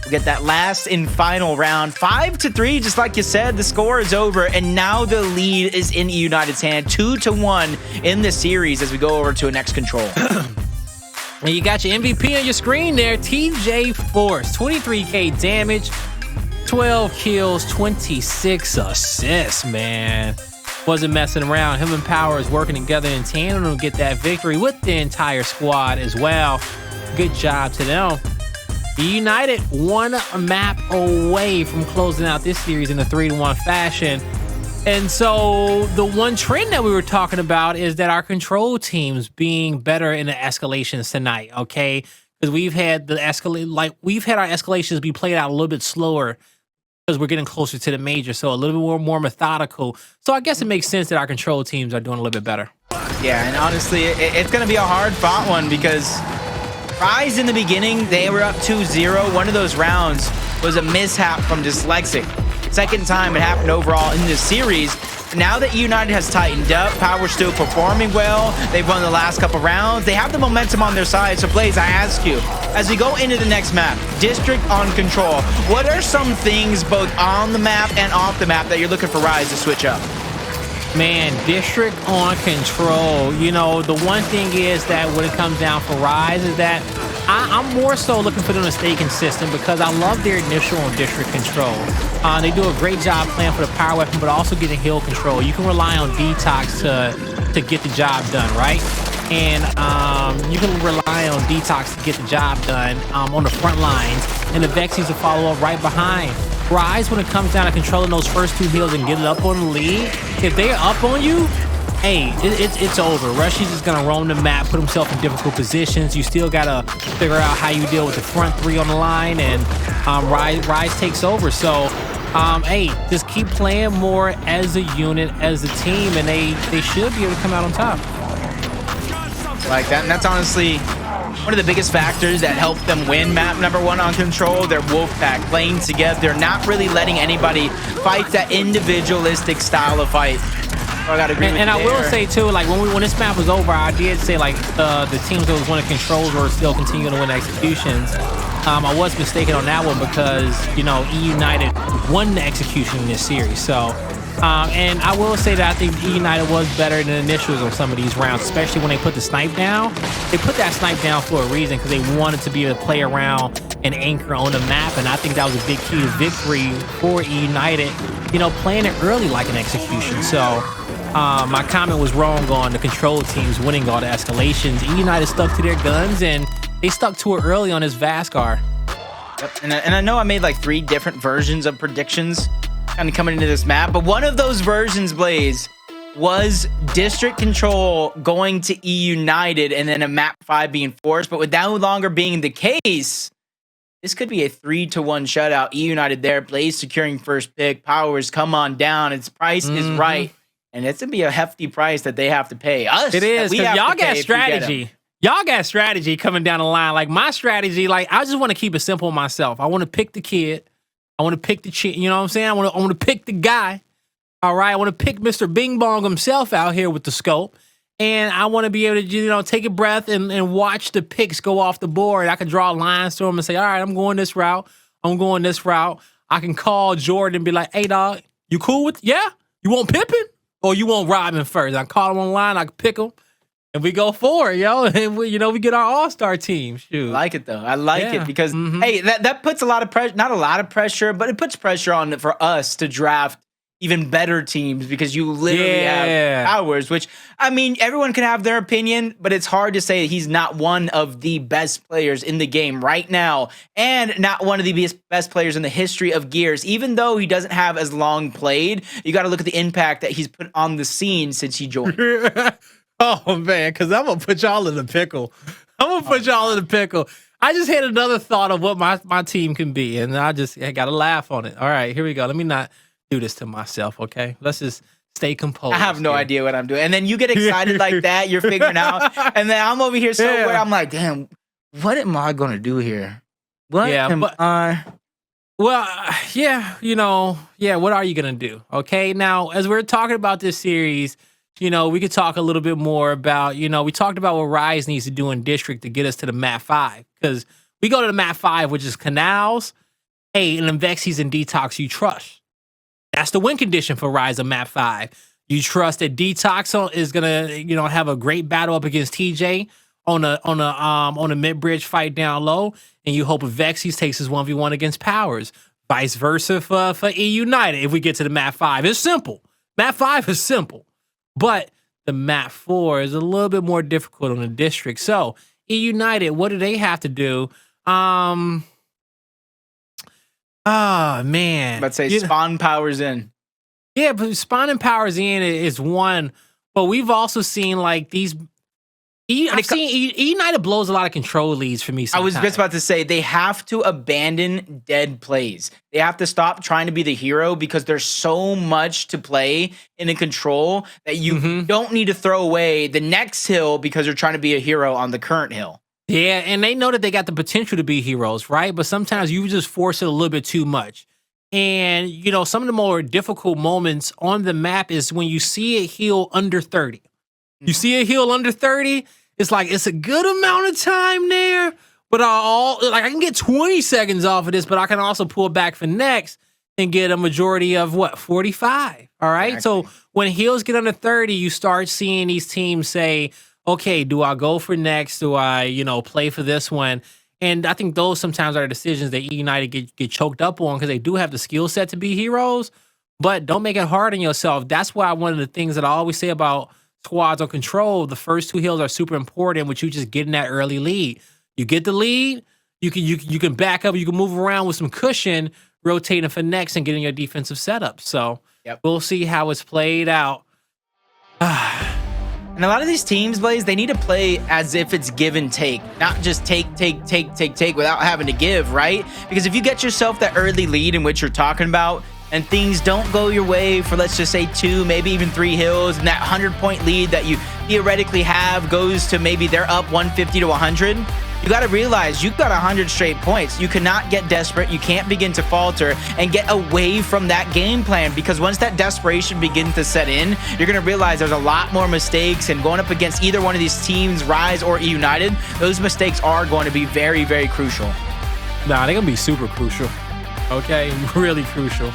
get that last and final round. 5-3, just like you said, the score is over, and now the lead is in eUnited's hand, 2-1 in the series as we go over to a next control. And you got your MVP on your screen there, TJForce, 23k damage, 12 kills, 26 assists, man. Wasn't messing around. Him and Powerz working together in tandem to get that victory with the entire squad as well. Good job to them. eUnited one map away from closing out this series in a 3-1 fashion. And so the one trend that we were talking about is that our control teams being better in the escalations tonight, okay? Because we've had our escalations be played out a little bit slower because we're getting closer to the major, so a little bit more methodical. So I guess it makes sense that our control teams are doing a little bit better. Yeah, and honestly, it's going to be a hard-fought one because Rise in the beginning, they were up 2-0. One of those rounds was a mishap from Dyslexic. Second time it happened overall in this series. Now that eUnited has tightened up, Powerz still performing well. They've won the last couple rounds. They have the momentum on their side. So Blaze, I ask you, as we go into the next map, District on Control, what are some things both on the map and off the map that you're looking for Rise to switch up? Man, District on Control. You know, the one thing is that when it comes down for Rise is that I'm more so looking for them to stay consistent because I love their initial on District Control. They do a great job playing for the power weapon, but also getting hill control. You can rely on DeToX to get the job done, right? And you can rely on DeToX to get the job done on the front lines, and the Avexys to follow up right behind. Rise, when it comes down to controlling those first two hills and getting up on the lead, if they're up on you, hey, it's over. Rushiez is going to roam the map, put himself in difficult positions. You still got to figure out how you deal with the front three on the line, and Rise takes over. So, hey, just keep playing more as a unit, as a team, and they should be able to come out on top. Like that, and that's honestly one of the biggest factors that helped them win map number 1 on Control. Their Wolfpack playing together. They're not really letting anybody fight that individualistic style of fight. So I gotta agree with you. And I will say too, like when this map was over, I did say like the teams that was winning controls were still continuing to win executions. I was mistaken on that one because, you know, eUnited won the execution in this series. So, and I will say that I think eUnited was better than initials on some of these rounds, especially when they put the snipe down. They put that snipe down for a reason because they wanted to be able to play around and anchor on the map. And I think that was a big key to victory for eUnited, you know, playing it early like an execution. So, my comment was wrong on the control teams winning all the escalations. eUnited stuck to their guns and they stuck to it early on his Vasgar. Yep. And I know I made like 3 different versions of predictions kind of coming into this map, but one of those versions, Blaze, was District Control going to eUnited and then a map 5 being forced. But with that no longer being the case, this could be a 3-1 shutout. eUnited there, Blaze securing first pick. Powerz come on down. Its price is right. And it's gonna be a hefty price that they have to pay us. It is, because y'all got strategy. Y'all got strategy coming down the line. Like my strategy, like I just want to keep it simple myself. I want to pick the kid. I want to pick the chick. You know what I'm saying? I want to pick the guy. All right. I want to pick Mr. Bing Bong himself out here with the scope. And I want to be able to, you know, take a breath and watch the picks go off the board. I can draw lines to them and say, all right, I'm going this route. I'm going this route. I can call Jordan and be like, hey, dog, you cool with, yeah? You want Pippen or you want Rodman first? I call him online. I can pick him. And we go forward, yo, and we get our all-star team. Shoot. I like it though. I like it because hey, that puts a lot of pressure. Not a lot of pressure, but it puts pressure on for us to draft even better teams because you literally have Powerz. Which I mean, everyone can have their opinion, but it's hard to say he's not one of the best players in the game right now, and not one of the best players in the history of Gears. Even though he doesn't have as long played, you got to look at the impact that he's put on the scene since he joined. Oh man, because I'm gonna put y'all in the pickle. I'm gonna put y'all in the pickle. I just had another thought of what my team can be, and I gotta laugh on it. All right, here we go. Let me not do this to myself, okay? Let's just stay composed. I have no here. idea what I'm doing. And then you get excited like that, you're figuring out, and then I'm over here somewhere. I'm like, damn, what am I gonna do here? What am I? Well, yeah, what are you going to do? Okay. Now, as we're talking about this series, we could talk a little bit more about, we talked about what Rise needs to do in District to get us to the map 5. Because we go to the map 5, which is Canals, and Avexys and DeToX you trust. That's the win condition for Rise of map 5. You trust that DeToX is going to, have a great battle up against TJ on a mid-bridge fight down low, and you hope Avexys takes his 1v1 against Powerz. Vice versa for eUnited if we get to the map 5. It's simple. Map 5 is simple. But the map 4 is a little bit more difficult on the District. So, eUnited, what do they have to do? Oh, man. Let's say spawn Powerz in. Yeah, but spawning Powerz in is one. But we've also seen, like, these... I've seen eUnited blows a lot of control leads for me sometimes. I was just about to say, they have to abandon dead plays. They have to stop trying to be the hero because there's so much to play in a control that you don't need to throw away the next hill because you're trying to be a hero on the current hill. Yeah, and they know that they got the potential to be heroes, right? But sometimes you just force it a little bit too much. And, some of the more difficult moments on the map is when you see a heal under 30. You see a heal under 30, it's like it's a good amount of time there, but I can get 20 seconds off of this, but I can also pull back for next and get a majority of 45. All right. Exactly. So when heals get under 30, you start seeing these teams say, okay, do I go for next? Do I, play for this one? And I think those sometimes are decisions that eUnited get choked up on because they do have the skill set to be heroes, but don't make it hard on yourself. That's why one of the things that I always say about squads on control, the first 2 hills are super important, which you just getting that early lead. You get the lead, you can back up, you can move around with some cushion, rotating for next and getting your defensive setup. So we'll see how it's played out. And a lot of these teams, Blaze, they need to play as if it's give and take, not just take without having to give, right? Because if you get yourself that early lead in which you're talking about, and things don't go your way for, let's just say, 2, maybe even 3 hills, and that 100-point lead that you theoretically have goes to maybe they're up 150 to 100, you got to realize you've got 100 straight points. You cannot get desperate. You can't begin to falter and get away from that game plan, because once that desperation begins to set in, you're going to realize there's a lot more mistakes, and going up against either one of these teams, Rise or eUnited, those mistakes are going to be very, very crucial. Nah, they're going to be super crucial. Okay, really crucial.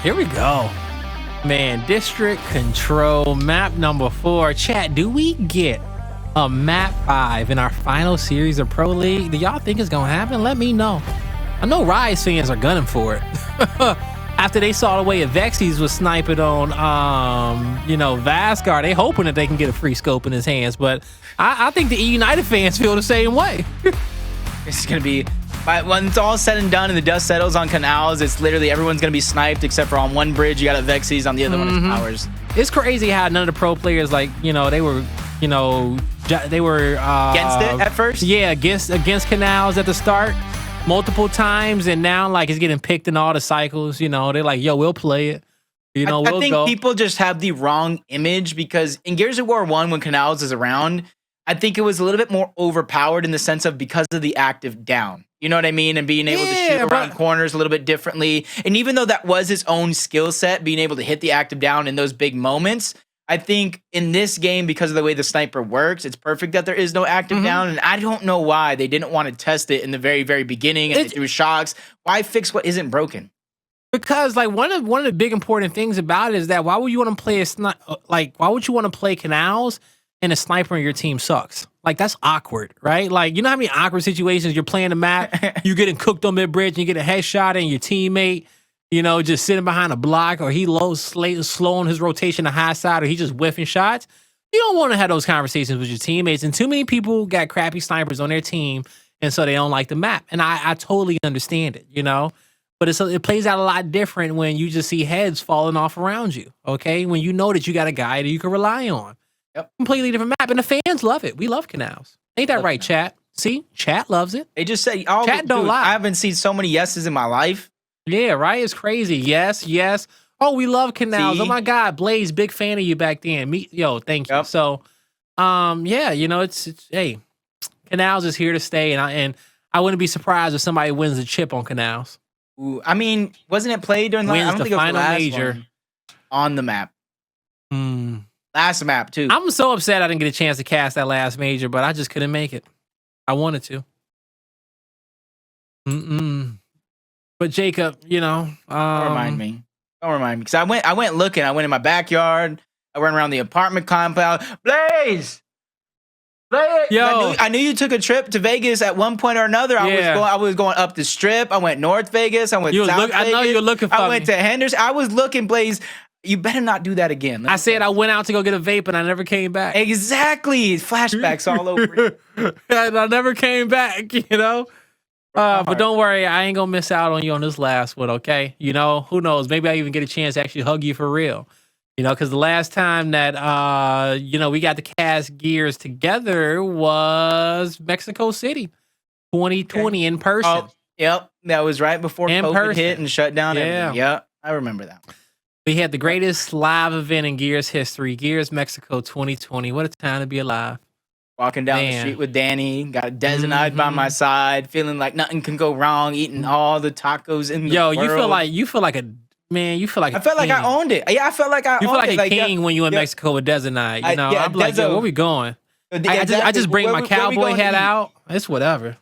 Here we go. Man, District Control, map number 4. Chat, do we get a map 5 in our final series of Pro League? Do y'all think it's going to happen? Let me know. I know Rise fans are gunning for it. After they saw the way Avexys was sniping on, Vasgar, they hoping that they can get a free scope in his hands. But I think the eUnited fans feel the same way. It's going to be... when it's all said and done and the dust settles on Canals, it's literally everyone's going to be sniped except for on one bridge, you got Avexys, on the other one is Powerz. It's crazy how none of the pro players, they were, they were... against it at first? Yeah, against Canals at the start multiple times, and now, it's getting picked in all the cycles. They're like, yo, we'll play it. I think people just have the wrong image, because in Gears of War 1, when Canals is around, I think it was a little bit more overpowered in the sense of because of the active down. You know what I mean? And being able to shoot around corners a little bit differently. And even though that was his own skill set, being able to hit the active down in those big moments, I think in this game, because of the way the sniper works, it's perfect that there is no active down. And I don't know why they didn't want to test it in the very, very beginning and they threw shocks. Why fix what isn't broken? Because one of the big important things about it is that why would you want to play why would you want to play Canals and a sniper on your team sucks? That's awkward, right? You know how many awkward situations you're playing the map, you're getting cooked on mid-bridge, and you get a headshot, and your teammate, just sitting behind a block, or he slowing his rotation to high side, or he just whiffing shots. You don't want to have those conversations with your teammates, and too many people got crappy snipers on their team, and so they don't like the map. And I totally understand it, But it plays out a lot different when you just see heads falling off around you. Okay, when you know that you got a guy that you can rely on. Yep. Completely different map, and the fans love it. We love Canals. Ain't that right, chat? See, chat loves it. They just say, "Oh, chat don't lie." I haven't seen so many yeses in my life. Yeah, right. It's crazy. Yes, yes. Oh, we love Canals. See? Oh my God, Blaze, big fan of you back then. Thank you. Yep. So, yeah, it's hey, Canals is here to stay, and I wouldn't be surprised if somebody wins the chip on Canals. Ooh, I mean, wasn't it played during Wins I don't the think it was final the last major one on the map? Hmm. Last map too. I'm so upset I didn't get a chance to cast that last major, but I just couldn't make it. I wanted to. But Jacob, Don't remind me. Don't remind me, because I went looking. I went in my backyard. I went around the apartment compound. Blaze. Yo, I knew you took a trip to Vegas at one point or another. I was going up the strip. I went North Vegas. I went South Vegas. I know you were looking for I went to Henderson. I was looking, Blaze. You better not do that again. I said I went out to go get a vape and I never came back. Exactly. Flashbacks all over. And I never came back, But don't worry, I ain't gonna miss out on you on this last one, okay? Who knows? Maybe I even get a chance to actually hug you for real. Because the last time that we got to cast gears together was Mexico City, 2020 in person. Oh, yep, that was right before COVID hit and shut down. Yeah, yep, I remember that. We had the greatest live event in Gears history, Gears Mexico 2020. What a time to be alive! Walking down the street with Danny, got a Demise by my side, feeling like nothing can go wrong, eating all the tacos in the world. You feel like a man. You feel like I felt like I owned it. Yeah, I felt like I owned it. You feel like a king when you in Mexico with Demise. I'm like, yo, where we going? I just bring my cowboy hat out. It's whatever.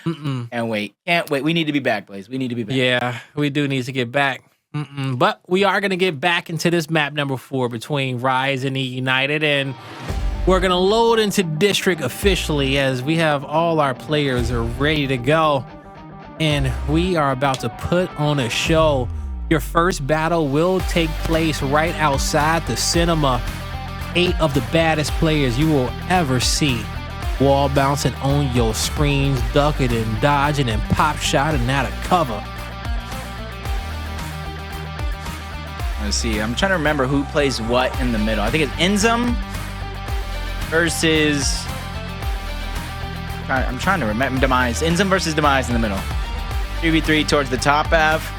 Can't wait. We need to be back, Blaze. We need to be back. Yeah, we do need to get back. But we are going to get back into this map number 4 between Rise and eUnited, and we're going to load into District officially as we have all our players are ready to go, and we are about to put on a show. Your first battle will take place right outside the cinema. 8 of the baddest players you will ever see. Wall bouncing on your screens, ducking and dodging and pop shotting out of cover. Let's see. I'm trying to remember who plays what in the middle. I think it's INZEM versus... I'm trying to remember. Demise. INZEM versus Demise in the middle. 3v3 towards the top half.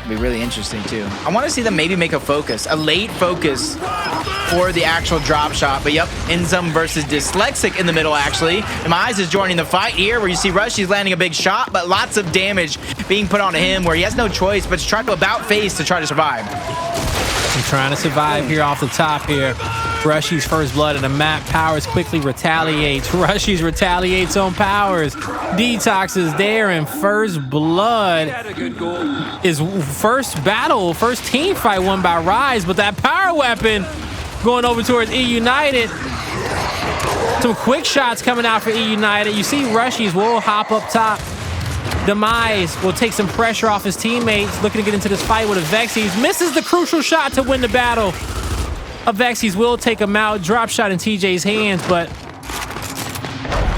It'll be really interesting too. I want to see them maybe make a late focus for the actual drop shot. But yep, INZEM versus Dyslexic in the middle actually. Demise is joining the fight here where you see Rushiez landing a big shot, but lots of damage being put onto him where he has no choice but to try to about face to try to survive. I'm trying to survive here off the top here. Rushiez first blood in the map. Powerz quickly retaliates. Rushiez retaliates on Powerz. DeToX is there, and first blood is first team fight won by Rise, but that power weapon going over towards eUnited. Some quick shots coming out for eUnited. You see Rushiez will hop up top. Demise will take some pressure off his teammates, looking to get into this fight with Avexys. Misses the crucial shot to win the battle. Avexys will take him out. Drop shot in TJ's hands, but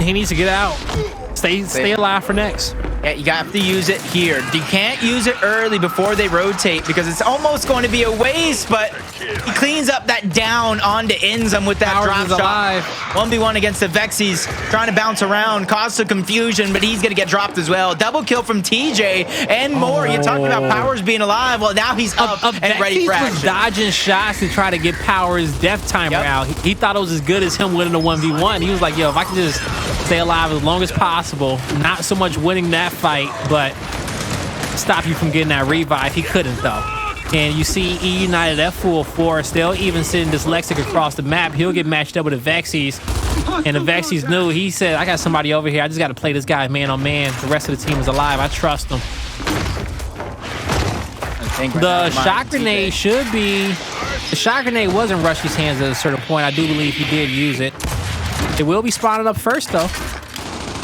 he needs to get out. Stay alive for next. Yeah, you have to use it here. You can't use it early before they rotate because it's almost going to be a waste, but he cleans up that down onto INZEM with that Powerz drop shot. 1v1 against the Avexys, trying to bounce around, cause some confusion, but he's going to get dropped as well. Double kill from TJ and more. You talked about Powerz being alive. Well, now he's up and ready for action. Was dodging shots to try to get Powerz death timer out. He thought it was as good as him winning a 1v1. He was like, yo, if I can just stay alive as long as possible, not so much winning that fight, but stop you from getting that revive. He couldn't though. And you see eUnited at full force. They'll even send Dyslexic across the map. He'll get matched up with Avexys. And Avexys knew. He said, I got somebody over here. I just got to play this guy man on man. The rest of the team is alive. I trust them. The shot grenade should be... The shot grenade was in Rushiez's hands at a certain point. I do believe he did use it. It will be spotted up first, though.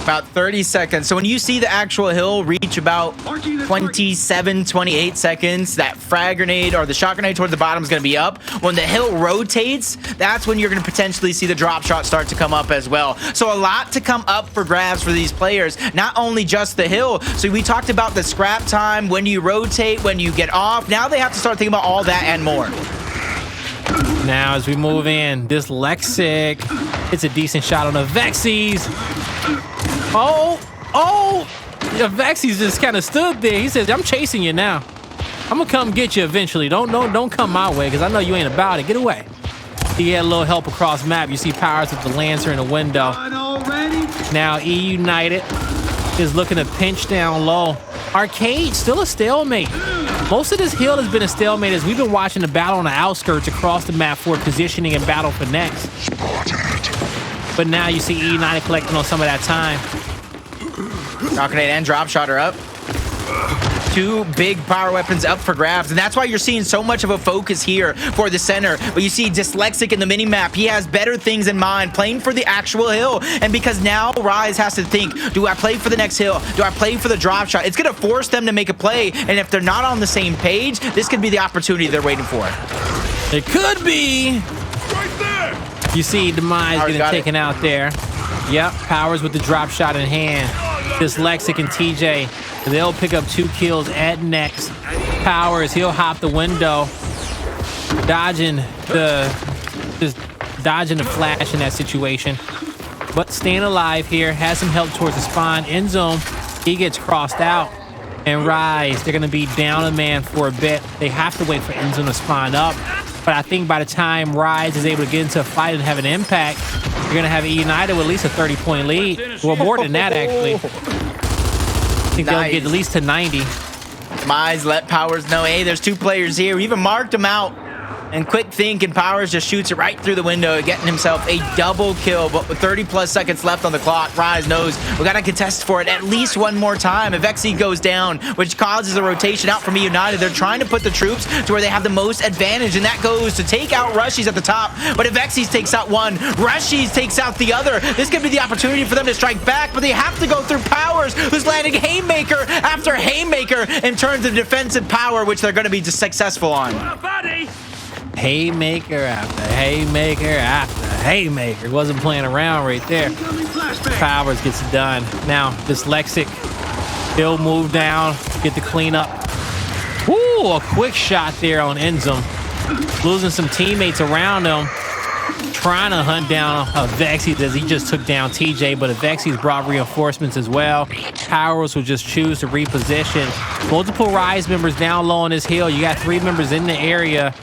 About 30 seconds. So when you see the actual hill reach about 27, 28 seconds, that frag grenade or the shot grenade towards the bottom is going to be up. When the hill rotates, that's when you're going to potentially see the drop shot start to come up as well. So a lot to come up for grabs for these players, not only just the hill. So we talked about the scrap time, when you rotate, when you get off. Now they have to start thinking about all that and more. Now, as we move in, this Lexic, it's a decent shot on Avexys. Avexys just kind of stood there. He says, I'm chasing you now. I'm going to come get you eventually. Don't come my way, because I know you ain't about it. Get away. He had a little help across map. You see Powerz with the Lancer in the window. Now, eUnited is looking to pinch down low. Arcade, still a stalemate. Most of this hill has been a stalemate as we've been watching the battle on the outskirts across the map for positioning and battle for next. But now you see eUnited collecting on some of that time. Shot grenade and drop shot are up. Two big power weapons up for grabs, and that's why you're seeing so much of a focus here for the center. But you see Dyslexic in the mini-map. He has better things in mind, playing for the actual hill. And because now Rushiez has to think, do I play for the next hill? Do I play for the drop shot? It's going to force them to make a play, and if they're not on the same page, this could be the opportunity they're waiting for. It could be. Right there. You see Demise getting taken out there. Yep, Powerz with the drop shot in hand. Dyslexic and TJ, they'll pick up 2 kills at next. Powerz, he'll hop the window, dodging the flash in that situation, but staying alive here. Has some help towards the spawn. INZEM, he gets crossed out, and Rushiez, they're gonna be down a man for a bit. They have to wait for INZEM to spawn up, but I think by the time Rushiez is able to get into a fight and have an impact, you're gonna have eUnited with at least a 30-point lead. Well, more than that, actually. I think they'll get at least to 90. Demise let Powerz know, hey, there's 2 players here. We even marked them out. And quick think, and Powerz just shoots it right through the window, getting himself a double kill. But with 30+ seconds left on the clock, Rushiez knows we got to contest for it at least one more time. Avexys goes down, which causes a rotation out from eUnited. They're trying to put the troops to where they have the most advantage, and that goes to take out Rushiez at the top. But Avexys takes out one, Rushiez takes out the other. This could be the opportunity for them to strike back, but they have to go through Powerz, who's landing haymaker after haymaker in terms of defensive power, which they're going to be successful on. Haymaker after haymaker after haymaker. Wasn't playing around right there. Powerz gets it done. Now, Dyslexic, he'll move down, get the cleanup. Ooh, a quick shot there on INZEM. Losing some teammates around him. Trying to hunt down Avexys as he just took down TJ, but Avexys brought reinforcements as well. Powerz will just choose to reposition. Multiple Rushiez members down low on this hill. You got 3 members in the area.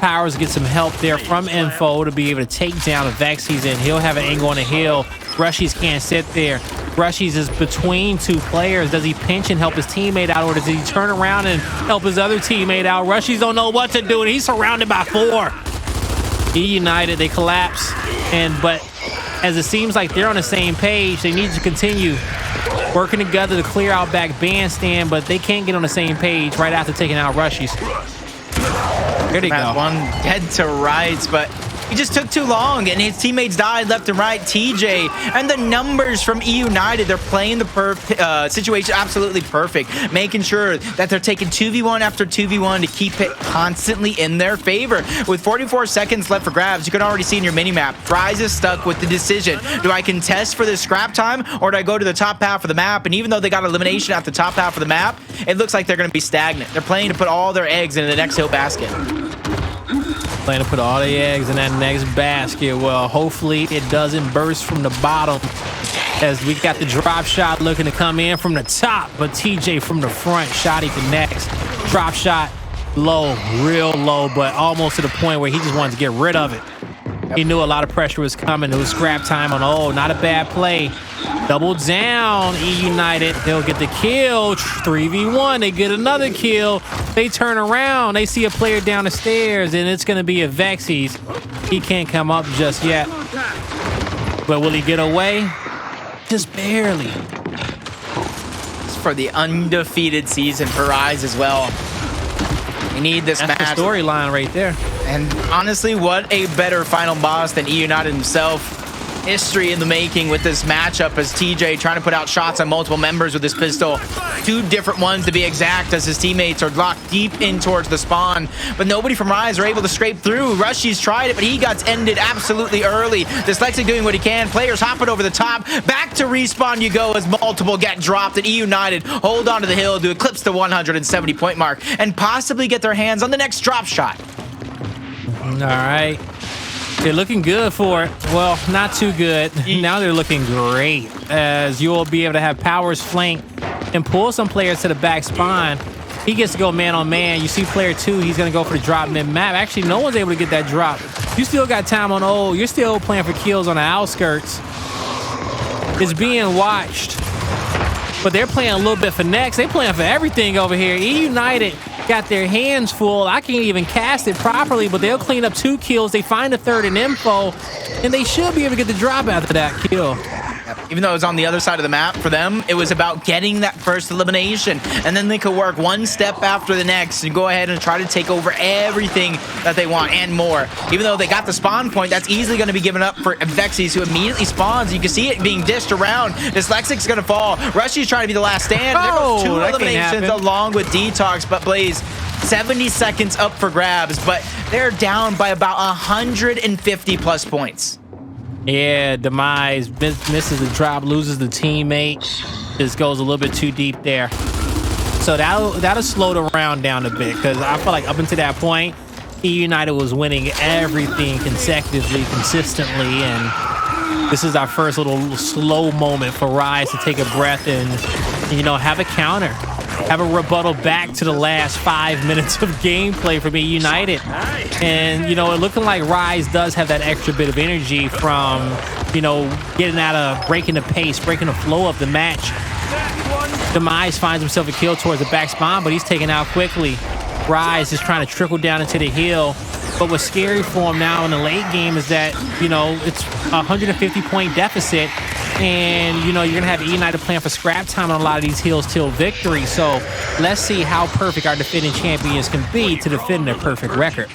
Powerz gets some help there from Info to be able to take down Avexys, and he'll have an angle on the hill. Rushiez can't sit there. Rushiez is between 2 players. Does he pinch and help his teammate out, or does he turn around and help his other teammate out? Rushiez don't know what to do, and he's surrounded by 4. eUnited, they collapse, but as it seems like they're on the same page, they need to continue working together to clear out back bandstand, but they can't get on the same page right after taking out Rushiez. Here they go. One dead to rights, but he just took too long, and his teammates died left and right. TJ and the numbers from eUnited, they're playing the situation absolutely perfect, making sure that they're taking 2v1 after 2v1 to keep it constantly in their favor. With 44 seconds left for grabs, you can already see in your mini-map, Rushiez is stuck with the decision. Do I contest for this scrap time, or do I go to the top half of the map? And even though they got elimination at the top half of the map, it looks like they're going to be stagnant. They're playing to put all their eggs into the next hill basket. Plan to put all the eggs in that next basket. Well, hopefully it doesn't burst from the bottom, as we got the drop shot looking to come in from the top, but TJ from the front shot he connects. Drop shot low, real low, but almost to the point where he just wanted to get rid of it. He knew a lot of pressure was coming. It was scrap time on not a bad play. Double down, eUnited. They'll get the kill. 3v1. They get another kill. They turn around. They see a player down the stairs, and it's going to be Avexys. He can't come up just yet. But will he get away? Just barely. It's for the undefeated season for Rushiez as well. We need this match. That's the storyline right there. And honestly, what a better final boss than eUnited himself. history in the making with this matchup as TJ trying to put out shots on multiple members with his pistol. 2 different ones to be exact, as his teammates are locked deep in towards the spawn. But nobody from Rise are able to scrape through. Rushiez tried it, but he got ended absolutely early. Dyslexic doing what he can. Players hopping over the top. Back to respawn you go as multiple get dropped, and eUnited hold on to the hill to eclipse the 170 point mark and possibly get their hands on the next drop shot. All right. They're looking good for it. Well, not too good. Now they're looking great, as you'll be able to have Powerz flank and pull some players to the back spawn. He gets to go man on man. You see player 2, he's going to go for the drop mid-map. Actually, no one's able to get that drop. You still got time on O. You're still playing for kills on the outskirts. It's being watched. But they're playing a little bit for next. They're playing for everything over here. eUnited got their hands full. I can't even cast it properly, but they'll clean up 2 kills. They find a 3rd in info, and they should be able to get the drop after that kill. Even though it was on the other side of the map for them, it was about getting that first elimination, and then they could work one step after the next and go ahead and try to take over everything that they want and more. Even though they got the spawn point, that's easily going to be given up for Avexys, who immediately spawns. You can see it being dished around. Dyslexic's going to fall. Rushiez trying to be the last stand. There goes 2 eliminations along with DeToX, but Blaze 70 seconds up for grabs, but they're down by about 150 plus points. Yeah, Demise misses the drop, loses the teammate. Just goes a little bit too deep there. So that'll slow the round down a bit, because I feel like up until that point, eUnited was winning everything consecutively, consistently, and this is our first little slow moment for Rise to take a breath and, you know, have a counter. Have a rebuttal back to the last 5 minutes of gameplay from eUnited. And, you know, it looking like Rise does have that extra bit of energy from, you know, getting out of breaking the pace, breaking the flow of the match. Demise finds himself a kill towards the back spawn, but he's taken out quickly. Rise is trying to trickle down into the hill. But what's scary for him now in the late game is that, you know, it's a 150-point deficit. And, you know, you're going to have eUnited playing for scrap time on a lot of these hills till victory. So let's see how perfect our defending champions can be to defend their perfect record.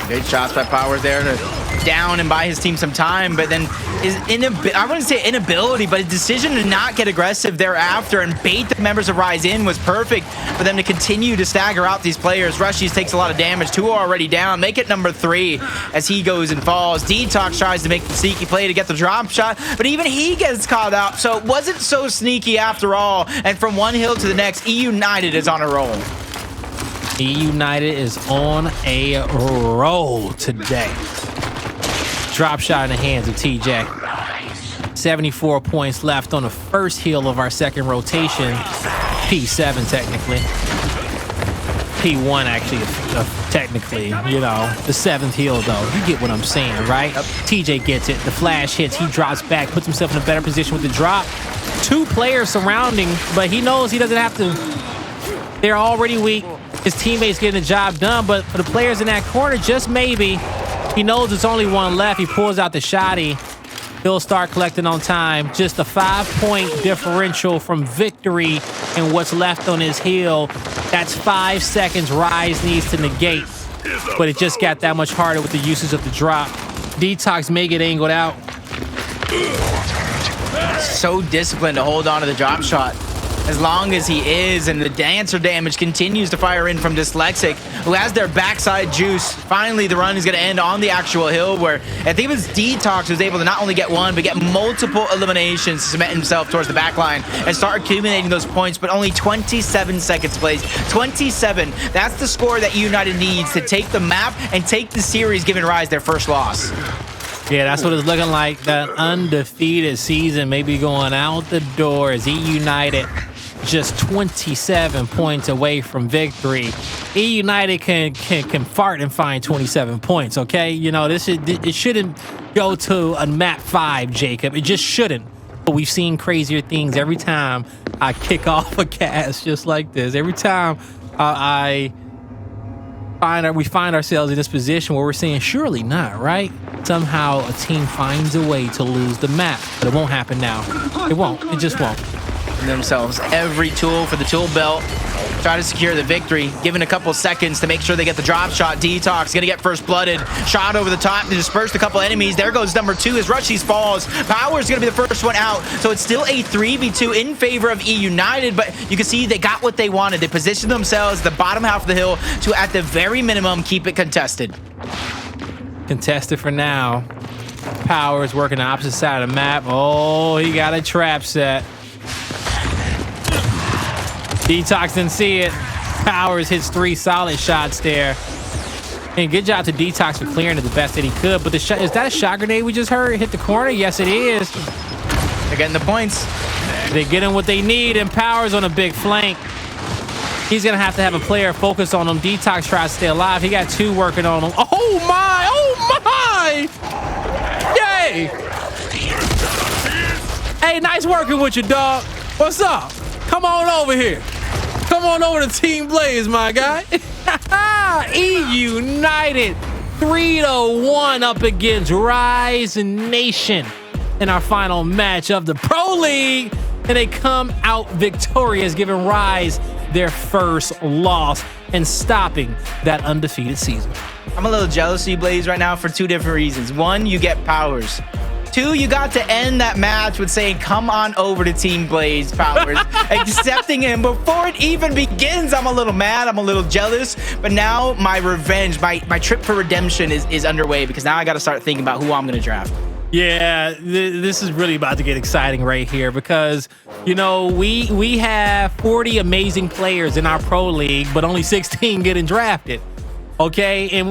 Great shots by Powerz there to down and buy his team some time, but then I wouldn't say inability, but his decision to not get aggressive thereafter and bait the members of Rise in was perfect for them to continue to stagger out these players. Rushiez takes a lot of damage. 2 are already down. Make it number 3 as he goes and falls. DeToX tries to make the sneaky play to get the drop shot, but even he gets caught out. So it wasn't so sneaky after all. And from one hill to the next, eUnited is on a roll. eUnited is on a roll today. Drop shot in the hands of TJ. 74 points left on the first hill of our second rotation. P7 technically. P1 actually, technically, you know. The 7th hill though. You get what I'm saying, right? Yep. TJ gets it. The flash hits. He drops back, puts himself in a better position with the drop. 2 players surrounding, but he knows he doesn't have to. They're already weak. His teammates getting the job done, but for the players in that corner, just maybe, he knows it's only 1 left. He pulls out the shotty. He'll start collecting on time. Just a 5-point differential from victory and what's left on his hill. That's 5 seconds Rise needs to negate, but it just got that much harder with the usage of the drop. DeToX may get angled out. So disciplined to hold on to the drop shot as long as he is, and the dancer damage continues to fire in from Dyslexic, who has their backside juice. Finally, the run is going to end on the actual hill, where I think it was DeToX who was able to not only get 1, but get multiple eliminations to cement himself towards the back line and start accumulating those points, but only 27 seconds plays. 27, that's the score that eUnited needs to take the map and take the series, giving Rise their first loss. Yeah, that's what it's looking like. That undefeated season may be going out the door as eUnited just 27 points away from victory. eUnited can fart and find 27 points, okay? You know, it shouldn't go to a map 5, Jacob. It just shouldn't. But we've seen crazier things every time I kick off a cast just like this. Every time we find ourselves in this position where we're saying, surely not, right? Somehow a team finds a way to lose the map, but it won't happen now. It won't. It just won't. giving themselves every tool for the tool belt. Try to secure the victory, given a couple seconds to make sure they get the drop shot. DeToX gonna get first blooded. Shot over the top to disperse a couple enemies. There goes number 2 as Rushiez falls. Powerz gonna be the first one out. So it's still a 3v2 in favor of eUnited, but you can see they got what they wanted. They positioned themselves at the bottom half of the hill to, at the very minimum, keep it contested. Contested for now. Powerz working the opposite side of the map. Oh, he got a trap set. DeToX didn't see it. Powerz hits 3 solid shots there. And good job to DeToX for clearing it the best that he could. But the shot, is that a shot grenade we just heard? It hit the corner? Yes, it is. They're getting the points. They're getting what they need, and Powerz on a big flank. He's gonna have to have a player focus on him. DeToX tries to stay alive. He got 2 working on him. Oh my! Oh my! Yay! Hey, nice working with you, dog. What's up? Come on over here. Come on over to Team Blaze, my guy. eUnited 3-1 up against Rise Nation in our final match of the Pro League. And they come out victorious, giving Rise their first loss and stopping that undefeated season. I'm a little jealous of you, Blaze, right now for 2 different reasons. 1, you get Powerz. 2, you got to end that match with saying, come on over to Team Blaze, Powerz. Accepting him before it even begins. I'm a little mad. I'm a little jealous. But now my revenge, my trip for redemption is underway, because now I got to start thinking about who I'm going to draft. Yeah, this is really about to get exciting right here, because, you know, we have 40 amazing players in our Pro League, but only 16 getting drafted. Okay, and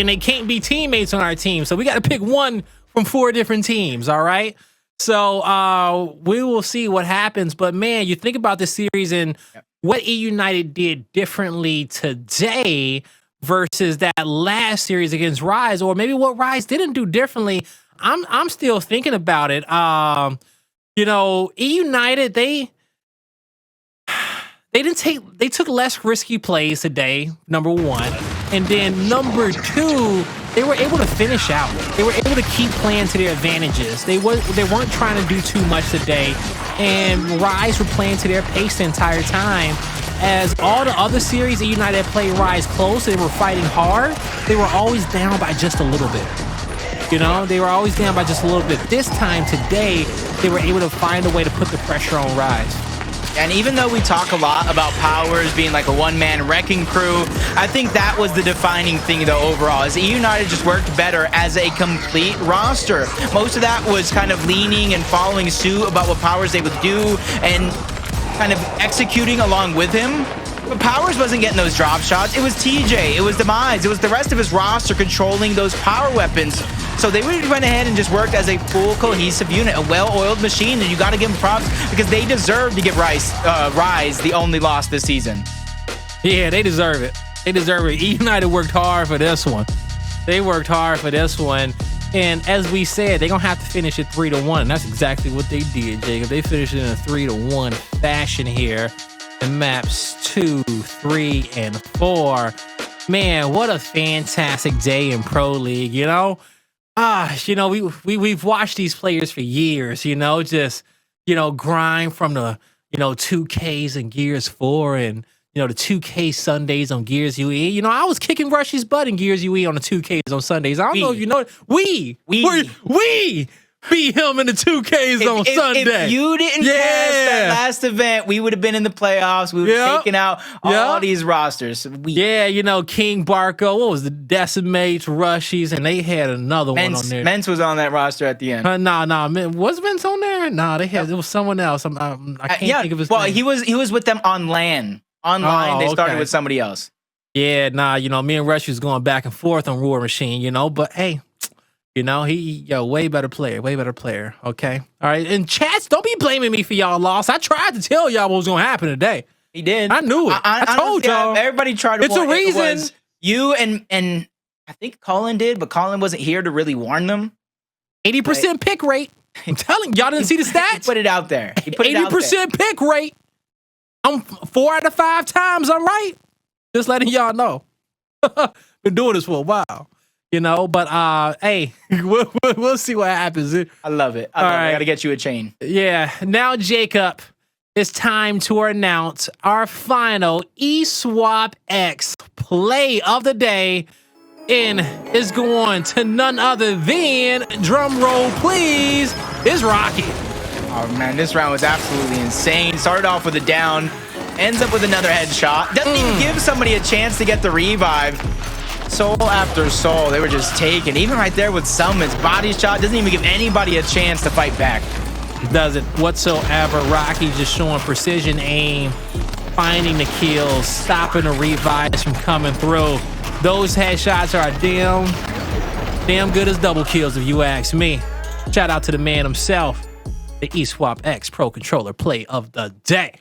they can't be teammates on our team, so we got to pick one from 4 different teams. All right, so we will see what happens. But man, you think about this series and what eUnited did differently today versus that last series against Rise, or maybe what Rise didn't do differently. I'm still thinking about it. You know, eUnited, they took less risky plays today, number 1. And then number 2, they were able to finish out. They were able to keep playing to their advantages. They weren't trying to do too much today. And Rise were playing to their pace the entire time. As all the other series eUnited played Rise close, they were fighting hard. They were always down by just a little bit. You know, they were always down by just a little bit. This time today, they were able to find a way to put the pressure on Rise. And even though we talk a lot about Powerz being like a one-man wrecking crew, I think that was the defining thing, though, overall, is eUnited just worked better as a complete roster. Most of that was kind of leaning and following suit about what Powerz they would do and kind of executing along with him. But Powerz wasn't getting those drop shots. It was TJ, it was Demise, it was the rest of his roster controlling those power weapons. So they went ahead and just worked as a full cohesive unit, a well-oiled machine, and you got to give them props because they deserve to give Rise the only loss this season. Yeah, they deserve it. They deserve it. eUnited worked hard for this one. They worked hard for this one. And as we said, they're going to have to finish it 3-1. And that's exactly what they did, Jacob. They finished it in a 3-1 fashion here in maps 2, 3, and 4. Man, what a fantastic day in Pro League, you know? You know, we've watched these players for years, you know, just, you know, grind from the, you know, 2Ks and Gears 4 and, you know, the 2K Sundays on Gears UE. You know, I was kicking Rushiez butt in Gears UE on the 2Ks on Sundays. I don't know if you know. We beat him in the 2Ks on Sunday. If you didn't pass that last event, we would have been in the playoffs. We would have taken out all these rosters. Yeah, you know, King Barco, what was the Decimates, Rushiez, and they had another one on there. Mence was on that roster at the end. Was Vince on there? No, it was someone else. I can't think of his name. He was with them on LAN. Online, they started with somebody else. Yeah, you know, me and Rush was going back and forth on War Machine, you know, but hey, you know, way better player, okay? All right, and chats, don't be blaming me for y'all loss. I tried to tell y'all what was going to happen today. He did. I knew it. I told y'all. Everybody tried to warn. It's a reason. It was you and I think Colin did, but Colin wasn't here to really warn them. 80% pick rate. I'm telling y'all, didn't see the stats? He put it out there. He put 80% pick rate. I'm 4 out of 5 times I'm right. Just letting y'all know. Been doing this for a while, you know. But hey, we'll see what happens. I love it. I gotta get you a chain. Yeah. Now, Jacob, it's time to announce our final eSwap X play of the day. And it's going to none other than, drum roll please, is Rocky. Oh man, this round was absolutely insane. Started off with a down, ends up with another headshot. Doesn't even give somebody a chance to get the revive. Soul after soul, they were just taken. Even right there with Summons, body shot doesn't even give anybody a chance to fight back. Doesn't whatsoever. Rocky just showing precision aim, finding the kills, stopping the revives from coming through. Those headshots are damn good as double kills if you ask me. Shout out to the man himself, the eSwap X Pro Controller play of the day.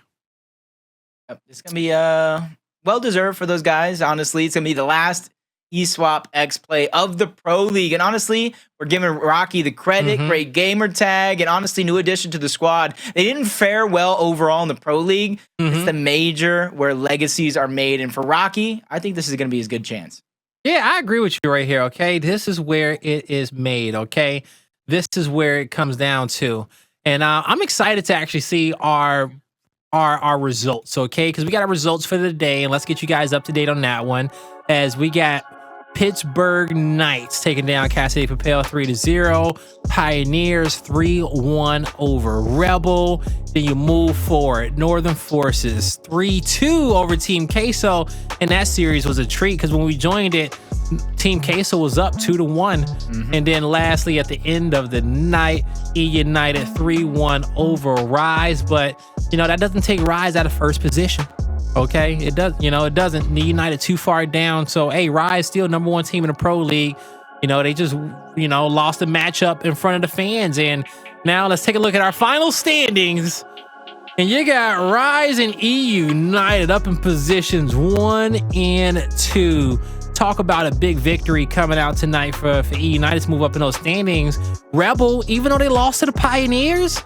Yep, it's gonna be well deserved for those guys. Honestly, it's gonna be the last eSwap X play of the Pro League, and honestly, we're giving Rocky the credit. Great gamer tag, and honestly, new addition to the squad. They didn't fare well overall in the Pro League. It's the major where legacies are made, and for Rocky, I think this is gonna be his good chance. Yeah, I agree with you right here. Okay, this is where it is made. Okay, this is where it comes down to, and I'm excited to actually see our results. Okay, because we got our results for the day, and let's get you guys up to date on that one. As we got Pittsburgh Knights taking down Cassidy Papel 3-0. Pioneers 3-1 over Rebel. Then you move forward. Northern Forces 3-2 over Team Queso. And that series was a treat because when we joined it, Team Queso was up 2-1. And then lastly, at the end of the night, eUnited 3-1 over Rise. But, you know, that doesn't take Rise out of first position. Okay, it does. You know, it doesn't. The United too far down. So, hey, Rise still #1 team in the Pro League. You know, they just, you know, lost a matchup in front of the fans. And now let's take a look at our final standings. And you got Rise and eUnited up in positions 1 and 2. Talk about a big victory coming out tonight for eUnited to move up in those standings. Rebel, even though they lost to the Pioneers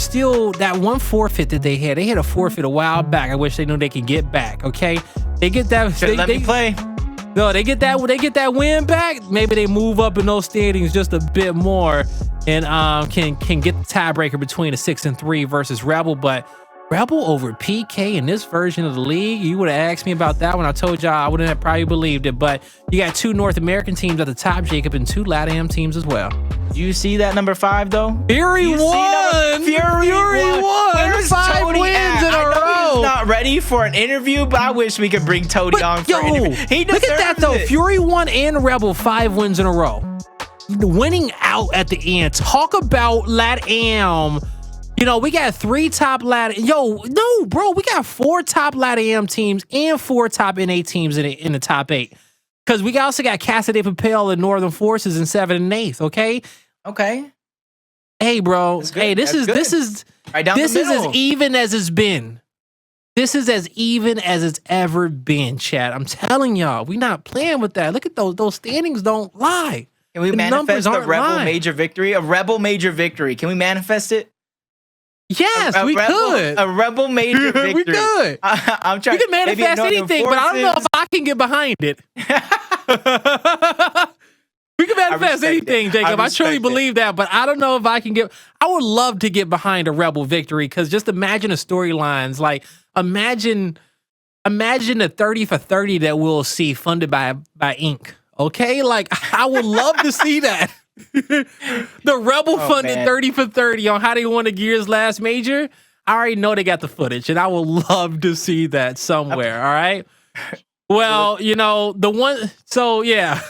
still, that one forfeit that they had a forfeit a while back. I wish they knew they could get back. Okay, they get that. Let me play. No, they get that win back. Maybe they move up in those standings just a bit more, and can get the tiebreaker between a 6 and 3 versus Rebel. But Rebel over PK in this version of the league, you would have asked me about that when I told y'all, I wouldn't have probably believed it. But you got 2 North American teams at the top, Jacob, and 2 LATAM teams as well. Do you see that number 5 though? Fury won. Fury won. Where's 5 Tony wins at? in a row. He's not ready for an interview, but I wish we could bring Tony on for an interview. He look at that though. it. Fury won and Rebel 5 wins in a row. Winning out at the end. Talk about LATAM. You know, we got 3 top LATAM. Yo, no, bro, we got 4 top LATAM teams and 4 top NA teams in the top 8. Because we also got Cassidy Papel and Northern Forces in 7th and 8th. Okay. Hey, bro. Hey, this is right down this the is middle. as even as it's been. This is as even as it's ever been, chat. I'm telling y'all, we not playing with that. Look at those standings don't lie. Can we manifest a Rebel major victory? A Rebel major victory. Can we manifest it? Yes, we could. A Rebel major victory. We could. I'm trying. We can manifest anything, but I don't know if I can get behind it. We can manifest anything, Jacob. I truly believe that, but I don't know if I can get. I would love to get behind a Rebel victory because just imagine the storylines. Like imagine the 30 for 30 that we'll see funded by Inc. Okay, like I would love to see that. The Rebel funded 30 for 30 on how they won the Gears last major. I already know they got the footage, and I would love to see that somewhere. All right. Well, you know, the one, so yeah.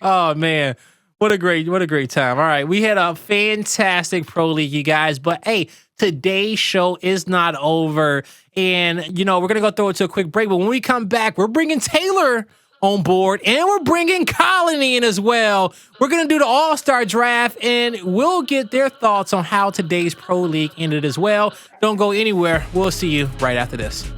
Oh man, what a great time. All right, we had a fantastic Pro League, you guys, but hey, today's show is not over. And you know, we're gonna go throw it to a quick break, but when we come back, we're bringing Taylor on board and we're bringing Colony in as well. We're gonna do the All-Star draft and we'll get their thoughts on how today's Pro League ended as well. Don't go anywhere. We'll see you right after this.